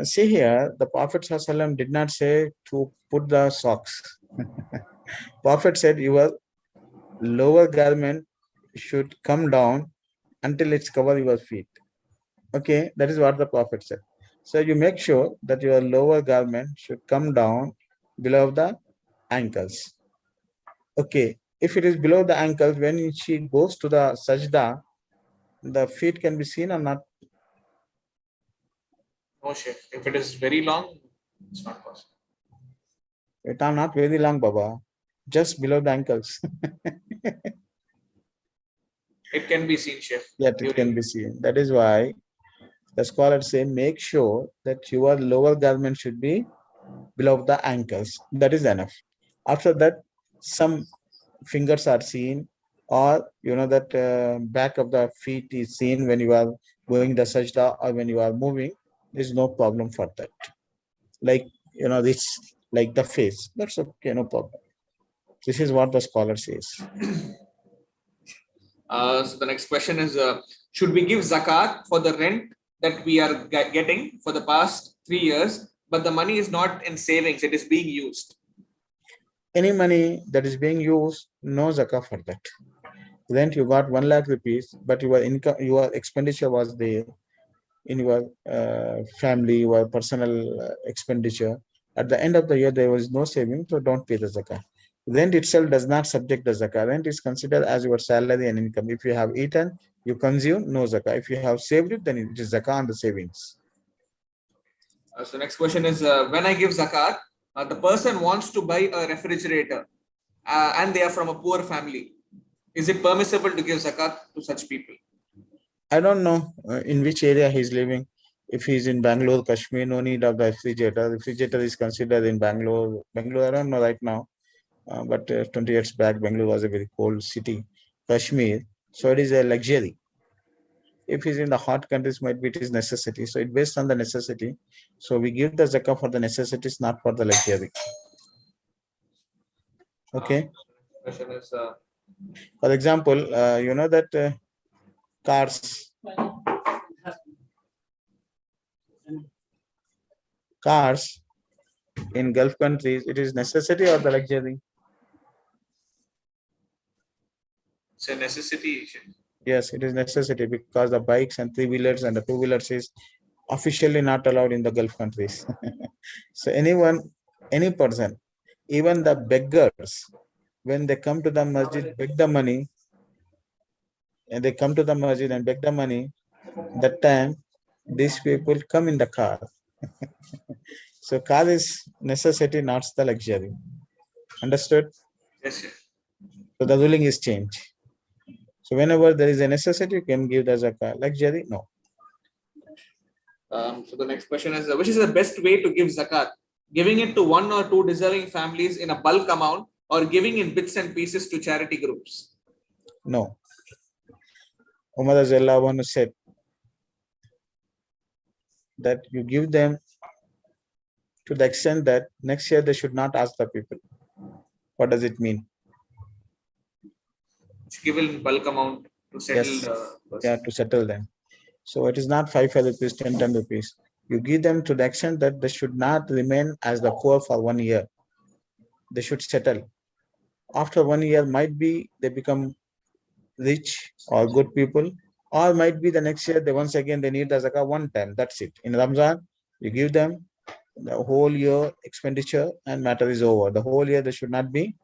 see here, the Prophet ﷺ did not say to put the socks. Prophet said your lower garment should come down until it's cover your feet. Okay, that is what the Prophet said. So you make sure that your lower garment should come down below the ankles. Okay, if it is below the ankles, when she goes to the sajda, the feet can be seen or not? No, Sheikh. If it is very long, it's not possible. It are not very long, Baba. Just below the ankles. It can be seen, Sheikh. Yet it can be seen. That is why the scholars say make sure that your lower garment should be below the ankles. That is enough. After that, some fingers are seen, or you know that back of the feet is seen when you are going the sajda or when you are moving. There is no problem for that. Like you know this, like the face. That's okay, no problem. This is what the scholar says. So the next question is, should we give zakat for the rent that we are getting for the past 3 years, but the money is not in savings, it is being used? Any money that is being used, no zakah for that. Rent you got 1 lakh rupees, but your income, your expenditure was there in your family, your personal expenditure. At the end of the year, there was no saving, so don't pay the zakah. Rent itself does not subject the zakah. Rent is considered as your salary and income. If you have eaten, you consume, no zakah. If you have saved it, then it is zakah on the savings. So next question is, when I give zakat, the person wants to buy a refrigerator and they are from a poor family. Is it permissible to give zakat to such people? I don't know in which area he's living. If he's in Bangalore, Kashmir, no need of the refrigerator. Refrigerator is considered in Bangalore. Bangalore, I don't know right now. But 20 years back, Bangalore was a very cold city. Kashmir, so it is a luxury. If he's in the hot countries, might be it is necessity. So it's based on the necessity. So we give the zakah for the necessities, not for the luxury. Okay. Question is, for example, you know that cars in Gulf countries, it is necessity or the luxury? It's a necessity. Yes, it is necessity because the bikes and 3-wheelers and the 2-wheelers is officially not allowed in the Gulf countries. So anyone, any person, even the beggars, when they come to the masjid, beg the money, and they come to the masjid and beg the money, that time these people come in the car. So car is necessity, not the luxury. Understood? Yes, sir. So the ruling is changed. So whenever there is a necessity, you can give the zakah. Luxury, no. So the next question is, which is the best way to give zakat? Giving it to 1 or 2 deserving families in a bulk amount, or giving in bits and pieces to charity groups? No. Umar Azallah said that you give them to the extent that next year they should not ask the people. What does it mean? It's given bulk amount to settle Yes. the person. Yeah, to settle them. So it is not 5 rupees, 10 rupees. You give them to the extent that they should not remain as the poor for 1 year. They should settle. After 1 year, might be they become rich or good people, or might be the next year they once again they need the zakah one time. That's it. In Ramadan, you give them the whole year expenditure and matter is over. The whole year they should not be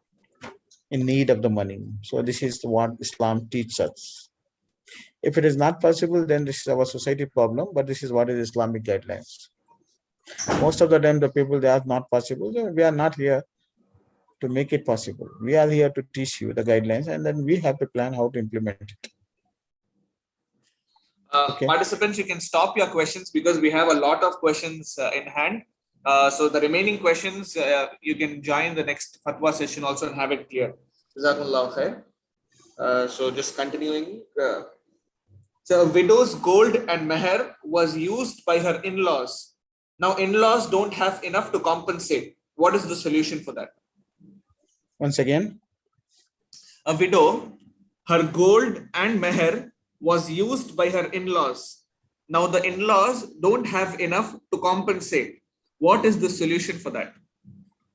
in need of the money. So this is what Islam teaches us. If it is not possible, then this is our society problem, but this is what is Islamic guidelines. Most of the time, the people, they are not possible. So we are not here to make it possible. We are here to teach you the guidelines, and then we have to plan how to implement it. Okay. Participants, you can stop your questions because we have a lot of questions in hand. So the remaining questions, you can join the next fatwa session also and have it clear. Jazakumullah khair. So just continuing. So a widow's gold and meher was used by her in-laws. Now in-laws don't have enough to compensate. What is the solution for that? Once again. A widow, her gold and meher was used by her in-laws. Now the in-laws don't have enough to compensate. What is the solution for that?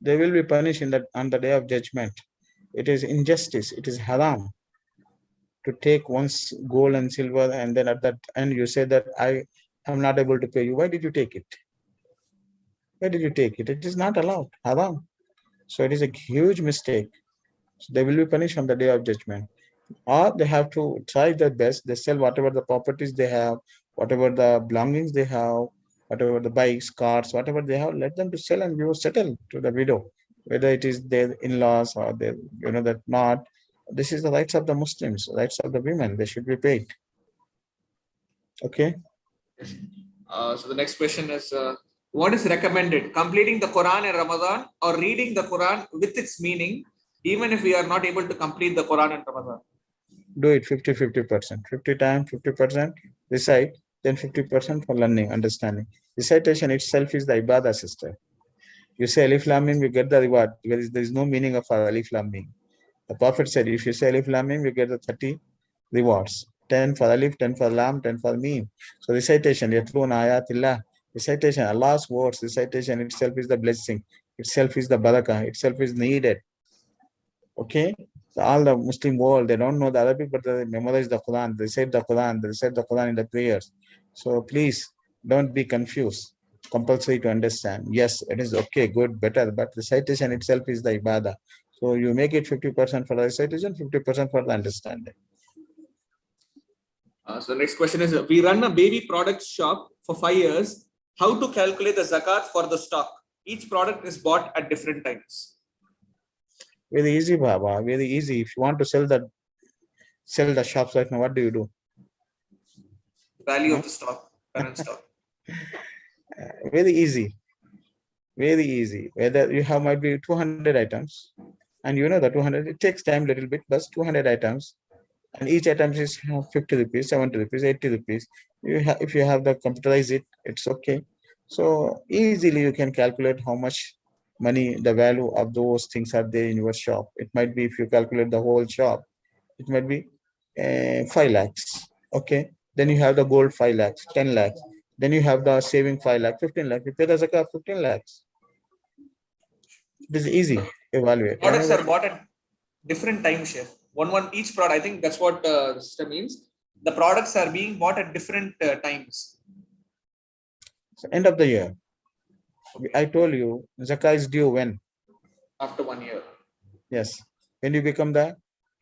They will be punished on the day of judgment. It is injustice. It is haram to take one's gold and silver, and then at that end you say that I am not able to pay you. Why did you take it? Why did you take it? It is not allowed. Haram. So it is a huge mistake. So they will be punished on the day of judgment. Or they have to try their best. They sell whatever the properties they have, whatever the belongings they have, whatever the bikes, cars, whatever they have, let them to sell and we will settle to the widow, whether it is their in-laws or their, that not. This is the rights of the Muslims, rights of the women. They should be paid. Okay. So the next question is, what is recommended? Completing the Quran in Ramadan or reading the Quran with its meaning, even if we are not able to complete the Quran in Ramadan? Do it 50-50%. 50 times, 50% recite, then 50% for learning, understanding. Recitation itself is the ibadah, sister. You say Alif Lam Mim, you get the reward. There is no meaning of Alif Lam Mim. The Prophet said, if you say Alif Lam Mim, you get the 30 rewards. 10 for Alif, 10 for Lam, 10 for Mim. So recitation, Yatlun Ayatillah. Recitation, Allah's words, recitation itself is the blessing. Itself is the barakah. Itself is needed. Okay? So all the Muslim world, they don't know the Arabic, but they memorize the Quran. They recite the Quran. They recite the Quran in the prayers. So please, don't be confused. Compulsory to understand. Yes, it is okay, good, better, but recitation itself is the ibadah. So you make it 50% for the recitation, 50% for the understanding. So the next question is, we run a baby products shop for 5 years. How to calculate the zakat for the stock? Each product is bought at different times. Very easy, Baba, very easy. If you want to sell the shops right now, what do you do? Value of the stock, current stock. Very easy. Very easy. Whether you have might be 200 items, and the 200, it takes time a little bit, but 200 items, and each item is 50 rupees, 70 rupees, 80 rupees. If you have the computerize it, it's okay. So easily you can calculate how much money, the value of those things are there in your shop. It might be, if you calculate the whole shop, it might be 5 lakhs. Okay. Then you have the gold 5 lakhs, 10 lakhs. Then you have the saving 5 lakhs, 15 lakhs. You pay the zakah 15 lakhs. It is easy to evaluate. Products are bought at different times, Sheikh. Each product, I think that's what the system means. The products are being bought at different times. So end of the year. I told you, zakah is due when? After 1 year. Yes. When you become the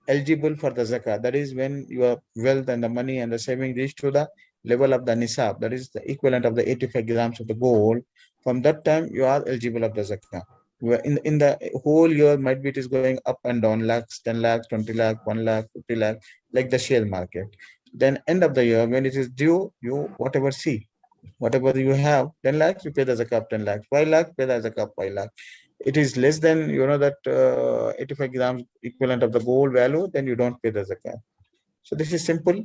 eligible for the zakah, that is when your wealth and the money and the saving reach to the level of the nisab, that is the equivalent of the 85 grams of the gold. From that time, you are eligible of the zakah. In the whole year, might be it is going up and down, lakhs, 10 lakhs, 20 lakhs, 1 lakh, 50 lakhs, like the share market. Then end of the year, when it is due, you whatever you have, 10 lakhs, you pay the zakah of 10 lakhs, 5 lakhs, pay the zakah of 5 lakhs. It is less than, that 85 grams equivalent of the gold value, then you don't pay the zakah. So this is simple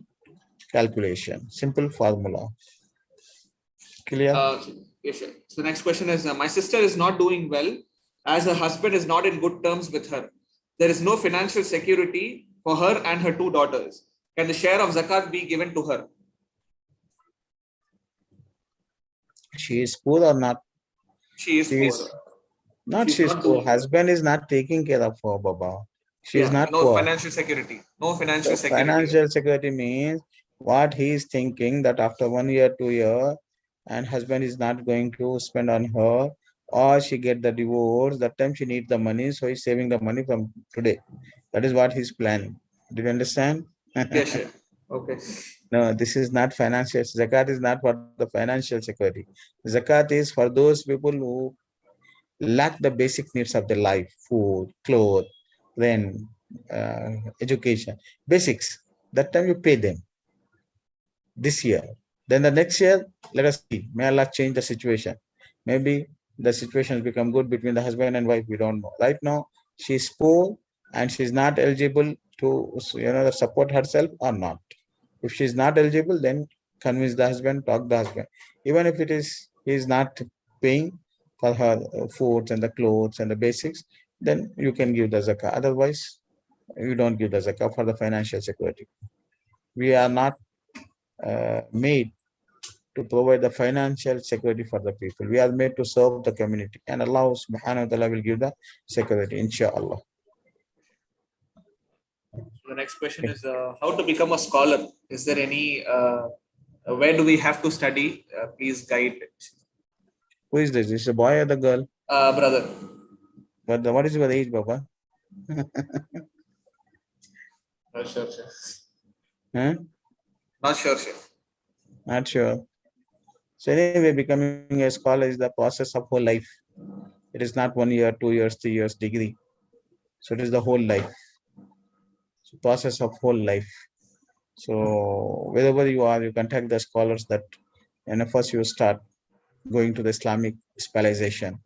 calculation, simple formula. Clear? Yes, sir. So the next question is, my sister is not doing well as her husband is not in good terms with her. There is no financial security for her and her 2 daughters. Can the share of zakat be given to her? She is poor or not? She is poor. She is poor. Husband is not taking care of her, Baba. She is not no poor. Financial security. No financial security. Financial security means what he is thinking, that after 1 year, 2 years, and husband is not going to spend on her, or she get the divorce, that time she needs the money, so he's saving the money from today. That is what he's planning. Do you understand? Yes, sir. Okay. No, this is not financial. Zakat is not for the financial security. Zakat is for those people who lack the basic needs of their life: food, clothes, rent, education, basics. That time you pay them this year. Then the next year, let us see. May Allah change the situation. Maybe the situation has become good between the husband and wife. We don't know. Right now, she's poor and she's not eligible to support herself or not. If she's not eligible, then convince the husband, talk the husband. Even if it is he's not paying for her foods and the clothes and the basics, then you can give the zakah. Otherwise, you don't give the zakah for the financial security. We are not made to provide the financial security for the people. We are made to serve the community, and Allah subhanahu wa ta'ala will give the security, inshallah. The next question is how to become a scholar. Is there any, where do we have to study? Please guide. Who is this? Is a boy or the girl? Brother. But what is your age, Baba? Not sure, sir. Huh? Not sure, sir. Not sure. So anyway, becoming a scholar is the process of whole life. It is not 1 year, 2 years, 3 years degree. So it is the whole life. So process of whole life. So wherever you are, you contact the scholars that, and first you start going to the Islamic specialization,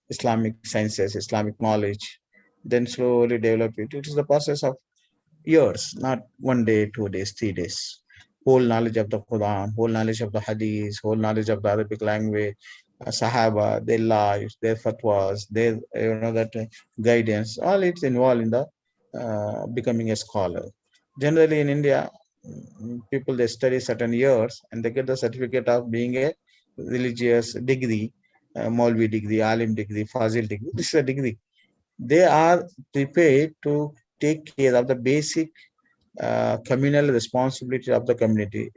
Islamic sciences, Islamic knowledge, then slowly develop it. It is the process of years, not 1 day, 2 days, 3 days. Whole knowledge of the Quran, whole knowledge of the Hadith, whole knowledge of the Arabic language, Sahaba, their lives, their fatwas, their guidance. All it's involved in the becoming a scholar. Generally, in India, people they study certain years and they get the certificate of being a religious degree, Maulvi degree, Alim degree, Fazil degree. This is a degree. They are prepared to take care of the basic communal responsibility of the community,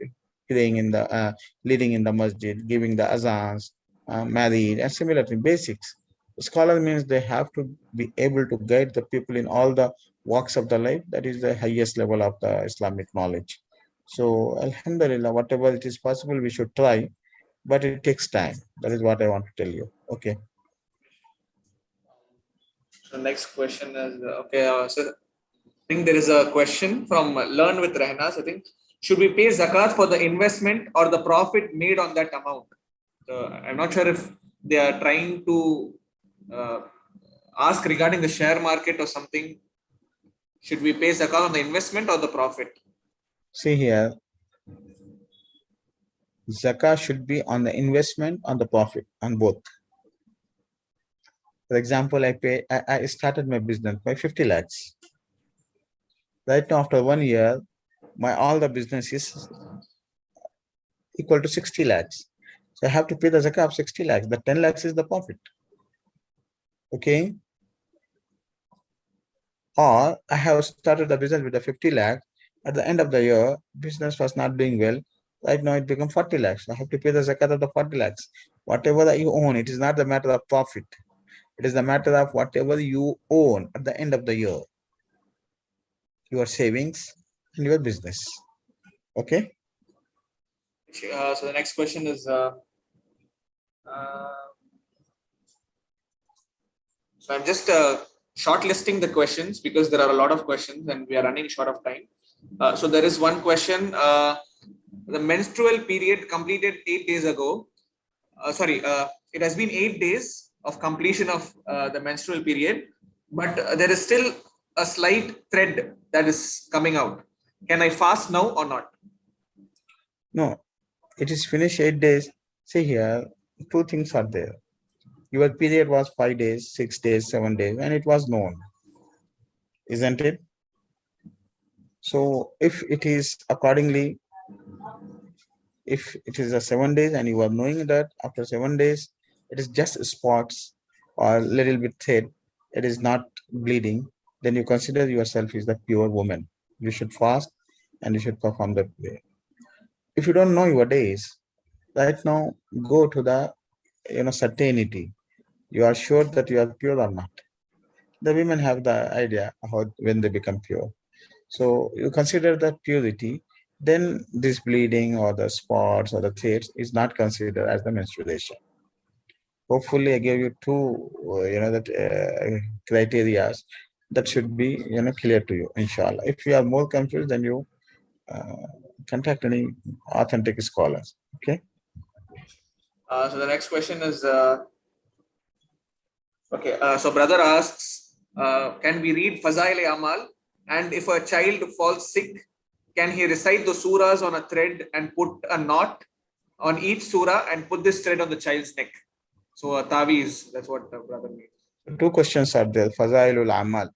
praying in the leading in the masjid, giving the azans, married, and similar things, basics. Scholar means they have to be able to guide the people in all the walks of the life. That is the highest level of the Islamic knowledge. So, Alhamdulillah, whatever it is possible, we should try, but it takes time. That is what I want to tell you. Okay. So next question is okay. So I think there is a question from Learn with Rehnas. I think, should we pay zakat for the investment or the profit made on that amount? I'm not sure if they are trying to ask regarding the share market or something. Should we pay zakat on the investment or the profit? See here, zakah should be on the investment, on the profit, on both. For example, I started my business by 50 lakhs. Right now, after 1 year, all the business is equal to 60 lakhs. So I have to pay the zakah of 60 lakhs. The 10 lakhs is the profit. Okay. Or I have started the business with the 50 lakhs. At the end of the year, business was not doing well. Right now it become 40 lakhs. I have to pay the zakat of the 40 lakhs. Whatever that you own, it is not the matter of profit. It is the matter of whatever you own at the end of the year. Your savings and your business. Okay. So the next question is so I'm just shortlisting the questions because there are a lot of questions and we are running short of time. So there is one question. The menstrual period completed 8 days ago. It has been 8 days of completion of the menstrual period, but there is still a slight thread that is coming out. Can I fast now or not? No, it is finished 8 days. See here, two things are there. Your period was 5 days, 6 days, 7 days, and it was known, isn't it? So if it is accordingly, if it is a 7 days and you are knowing that after 7 days, it is just spots or little bit thin, it is not bleeding, then you consider yourself as the pure woman. You should fast and you should perform the prayer. If you don't know your days, right now, go to the certainty. You are sure that you are pure or not. The women have the idea how when they become pure. So you consider that purity then this bleeding or the spots or the tears is not considered as the menstruation. Hopefully, I gave you two, that criteria that should be, clear to you, inshallah. If you are more confused, then you uh, contact any authentic scholars. Okay. So the next question is, okay. So brother asks, can we read Fazail Amal? And if a child falls sick, can he recite the surahs on a thread and put a knot on each surah and put this thread on the child's neck? So a tawiz, that's what the brother means. Two questions are there. Fazailul Amal.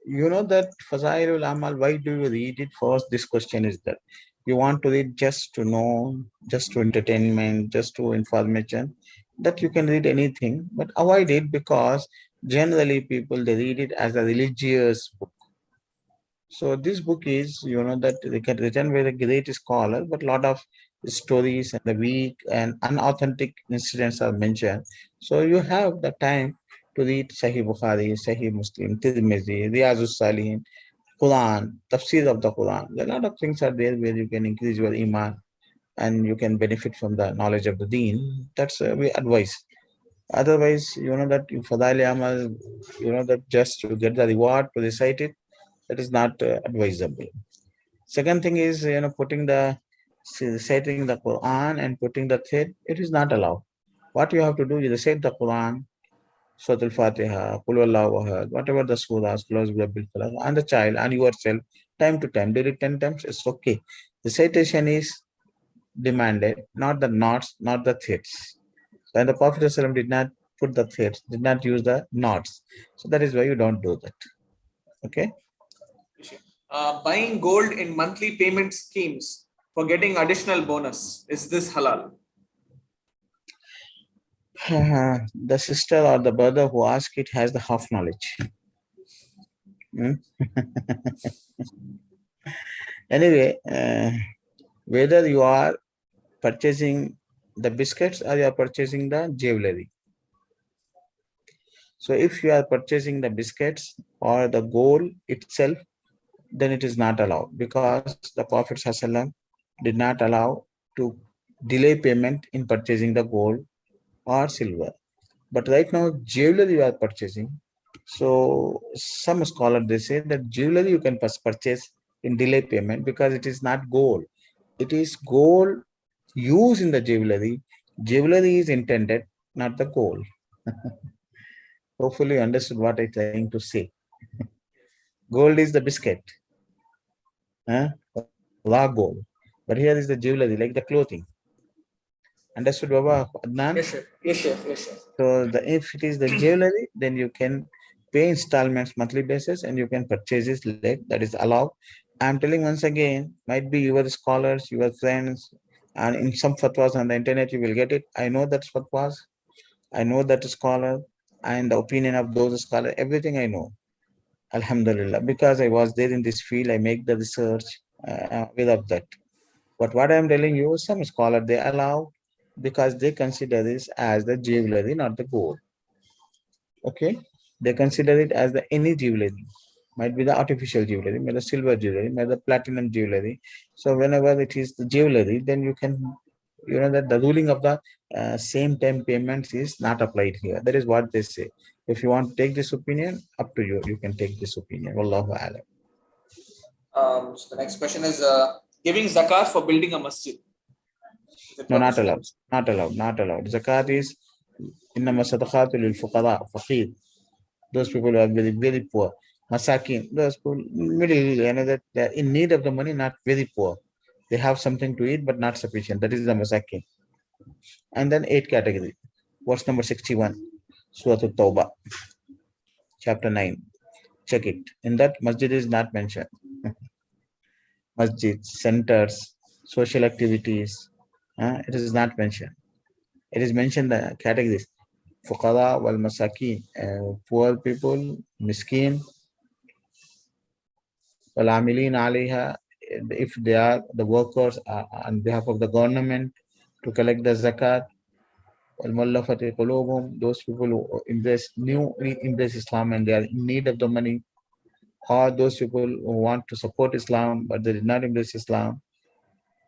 You know that Fazailul Amal, why do you read it first? This question is that you want to read just to know, just to entertainment, just to information, that you can read anything, but avoid it because generally people they read it as a religious book. So this book is, that written by a great scholar, but a lot of stories and the weak and unauthentic incidents are mentioned. So you have the time to read Sahih Bukhari, Sahih Muslim, Tirmidhi, Riyazus Salihin, Quran, Tafsir of the Quran. A lot of things are there where you can increase your iman and you can benefit from the knowledge of the deen. That's we advise. Otherwise, that Fadail Amal, that just to get the reward to recite it, that is not advisable. Second thing is, putting the reciting the Quran and putting the thread, it is not allowed. What you have to do is recite the Quran, Surah Al-Fatiha, Qul Huwallahu Ahad, whatever the surahs, close bil falaq, and the child and yourself, time to time, did it 10 times, it's okay. Recitation is demanded, not the knots, not the threads. And the Prophet ﷺ did not put the threads, did not use the knots. So that is why you don't do that. Okay. Buying gold in monthly payment schemes for getting additional bonus, is this halal? The sister or the brother who asked it has the half knowledge. Anyway, whether you are purchasing the biscuits or you are purchasing the jewelry. So if you are purchasing the biscuits or the gold itself, then it is not allowed because the Prophet ﷺ did not allow to delay payment in purchasing the gold or silver. But right now, jewelry you are purchasing. So some scholars they say that jewelry you can purchase in delay payment because it is not gold. It is gold used in the jewelry. Jewelry is intended, not the gold. Hopefully you understood what I'm trying to say. Gold is the biscuit. Raw gold. But here is the jewelry, like the clothing. Understood, Baba Adnan? Yes, sir. Yes, sir. Yes, sir. So if it is the jewelry, then you can pay installments monthly basis and you can purchase it late. That is allowed. I'm telling once again, might be your scholars, your friends, and in some fatwas on the internet you will get it. I know that fatwas. I know that scholar and the opinion of those scholars, everything I know. Alhamdulillah. Because I was there in this field, I make the research without that. But what I'm telling you, some scholar they allow because they consider this as the jewelry, not the gold. Okay, they consider it as the any jewelry, might be the artificial jewelry, might the silver jewelry, might the platinum jewelry. So whenever it is the jewelry, then you can, that the ruling of the same time payments is not applied here. That is what they say. If you want to take this opinion, up to you. You can take this opinion. Wallahu a'lam. So the next question is giving zakat for building a masjid. No, not allowed. Not allowed. Not allowed. Zakat is innama sadaqatu lil fuqara, faqir. Those people who are very, very poor. Masakin, those people, middle, that they're in need of the money, not very poor. They have something to eat, but not sufficient. That is the masakin. And then 8 category. Verse number 61, Surah At-Tawbah, chapter 9. Check it. In that, masjid is not mentioned. Masjid, centers, social activities, it is not mentioned. It is mentioned the categories. Fuqara wal masakin, poor people, miskin, wal amilin aliha, if they are the workers on behalf of the government to collect the zakat, wal mullafati qulubum, those people who embrace Islam and they are in need of the money. or those people who want to support Islam, but they did not embrace Islam.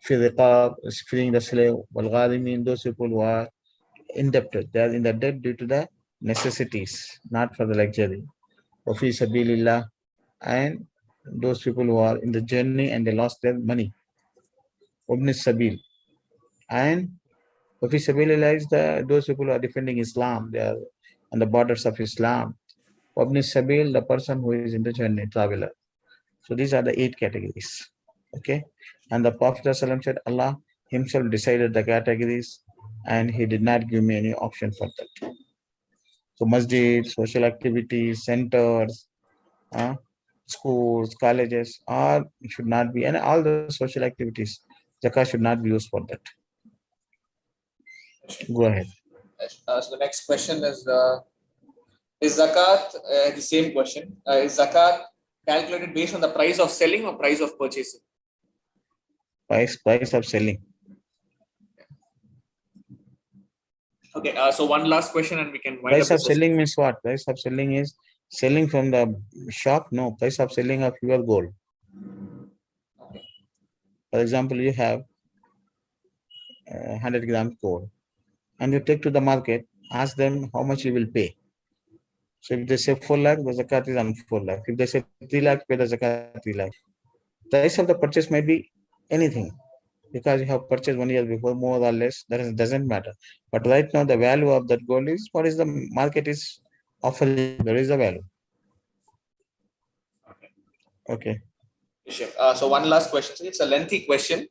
في رقاب, freeing the slave, والغارمين, those people who are indebted. They are in the debt due to the necessities, not for the luxury. وفي سبيل الله, and those people who are in the journey and they lost their money. وابن السبيل, and وفي سبيل الله is those people who are defending Islam. They are on the borders of Islam. وابن السبيل, the person who is in the journey, traveler. So these are the 8 categories. Okay, and the Prophet ﷺ said Allah himself decided the categories and he did not give me any option for that. So masjid, social activities, centers, schools, colleges, all should not be, and all the social activities, Zakah should not be used for that. Go ahead. So the next question is Zakat, the same question, is Zakat calculated based on the price of selling or price of purchasing? Price of selling. Okay, so one last question and we can wind Price up of selling means what? Price of selling is selling from the shop? No, price of selling of your gold. Okay. For example, you have 100 grams gold and you take to the market, ask them how much you will pay. So if they say 4 lakh, the Zakat is on 4 lakh. If they say 3 lakh, pay the Zakat 3 lakh. Price of the purchase might be anything, because you have purchased 1 year before, more or less, that doesn't matter. But right now, the value of that gold is what is the market is offering. There is the value. Okay. So one last question. It's a lengthy question.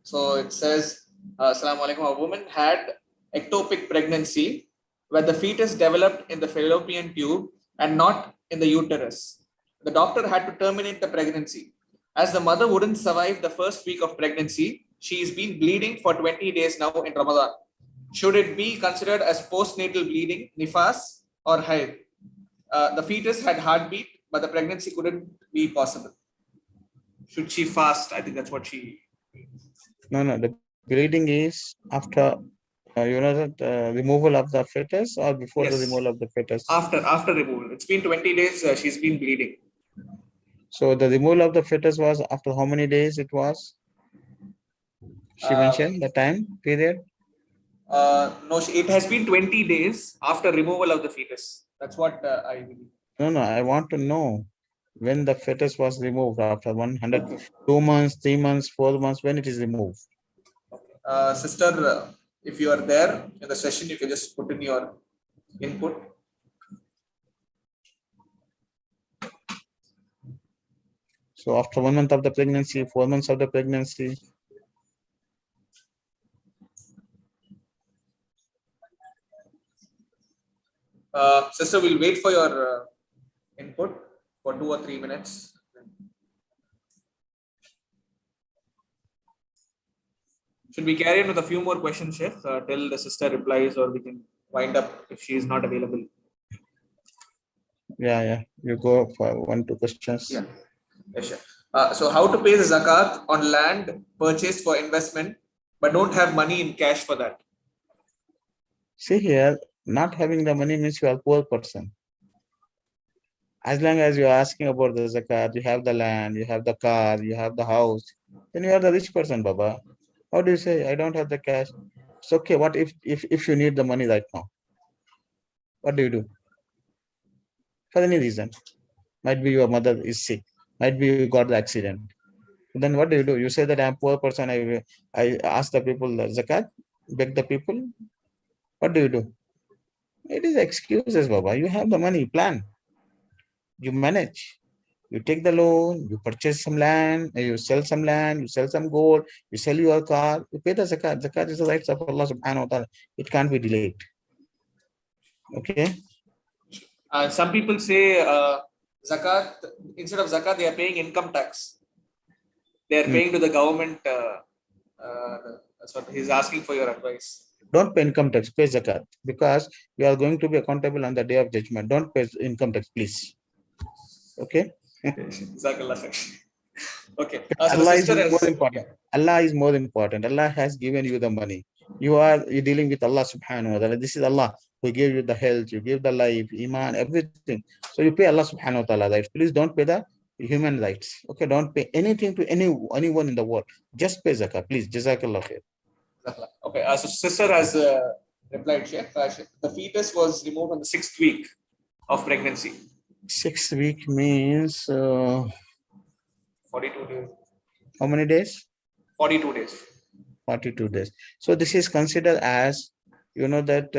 So it says, Assalamu alaikum, a woman had ectopic pregnancy where the fetus developed in the fallopian tube and not in the uterus. The doctor had to terminate the pregnancy. As the mother wouldn't survive the first week of pregnancy, she has been bleeding for 20 days now in Ramadan. Should it be considered as postnatal bleeding, nifas, or haid? The fetus had heartbeat, but the pregnancy couldn't be possible. Should she fast? I think that's what she... No, the bleeding is after, removal of the fetus or before the removal of the fetus? After removal. It's been 20 days, she's been bleeding. So the removal of the fetus was after how many days it was? She mentioned the time period? No, it has been 20 days after removal of the fetus. That's what I believe. No, I want to know when the fetus was removed, after 100, 2 months, 3 months, 4 months, when it is removed. Okay. Sister, if you are there in the session, you can just put in your input. So after 1 month of the pregnancy, 4 months of the pregnancy. Sister, we'll wait for your input for 2 or 3 minutes. Should we carry on with a few more questions, Sheikh, till the sister replies, or we can wind up if she is not available? Yeah. You go for 1-2 questions. Yeah. Yes, sure. So how to pay the Zakat on land purchased for investment, but don't have money in cash for that? See here, not having the money means you are a poor person. As long as you are asking about the Zakat, you have the land, you have the car, you have the house, then you are the rich person, Baba. How do you say, I don't have the cash? It's okay. What if you need the money right now? What do you do? For any reason. Might be your mother is sick. Might be you got the accident. Then what do? You say that I'm a poor person. I ask the people the Zakat, beg the people. What do? It is excuses, Baba. You have the money, plan. You manage. You take the loan, you purchase some land, you sell some land, you sell some gold, you sell your car, you pay the Zakat. Zakat is the rights of Allah subhanahu wa ta'ala. It can't be delayed. Okay? Some people say Zakat, instead of Zakat, they are paying income tax. They are paying to the government. That's what he's asking for your advice. Don't pay income tax, pay Zakat, because you are going to be accountable on the day of judgment. Don't pay income tax, please. Okay? Okay. Allah is more important. Allah is more important. Allah has given you the money. You're dealing with Allah subhanahu wa ta'ala. This is Allah who gave you the health, you give the life, iman, everything. So you pay Allah subhanahu wa ta'ala rights. Please don't pay the human rights. Okay, don't pay anything to anyone in the world. Just pay zakah, please. Jazakallah khair. Okay, so sister has replied, Sheikh. The fetus was removed on the 6th week of pregnancy. 6th week means 42 days. how many days? 42 days. 42 days. So this is considered as, you know, that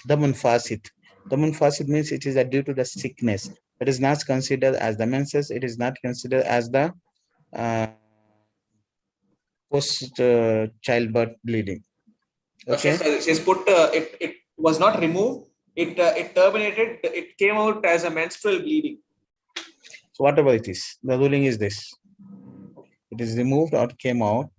damun fasid. Damun fasid means it is due to the sickness. It is not considered as the menses. It is not considered as the post childbirth bleeding. Okay. She's put it was not removed. It terminated. It came out as a menstrual bleeding. So whatever it is, the ruling is this: it is removed or came out.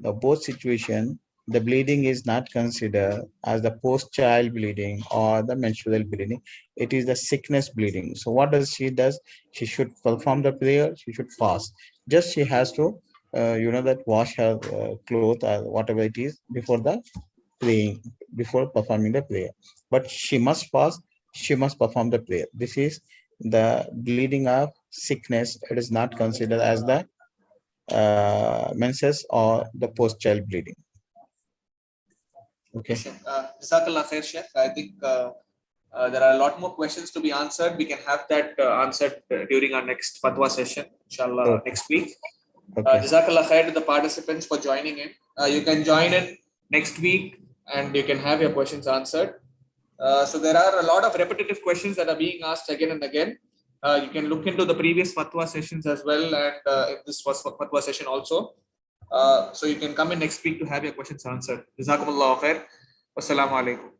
The both situation, the bleeding is not considered as the post-child bleeding or the menstrual bleeding. It is the sickness bleeding. So what does she does? She should perform the prayer. She should fast. Just she has to, you know, that wash her clothes or whatever it is before the praying, before performing the prayer. But she must fast. She must perform the prayer. This is the bleeding of sickness. It is not considered as the menses or the post-child bleeding. Okay. Jazakallah khair, Sheikh. I think there are a lot more questions to be answered. We can have that answered during our next fatwa session, inshallah, next week. Okay. Jazakallah khair to the participants for joining in. You can join in next week and you can have your questions answered. So there are a lot of repetitive questions that are being asked again and again. You can look into the previous fatwa sessions as well, and if this was fatwa session also. So you can come in next week to have your questions answered. Jazakumullah khair. Wassalamu alaikum.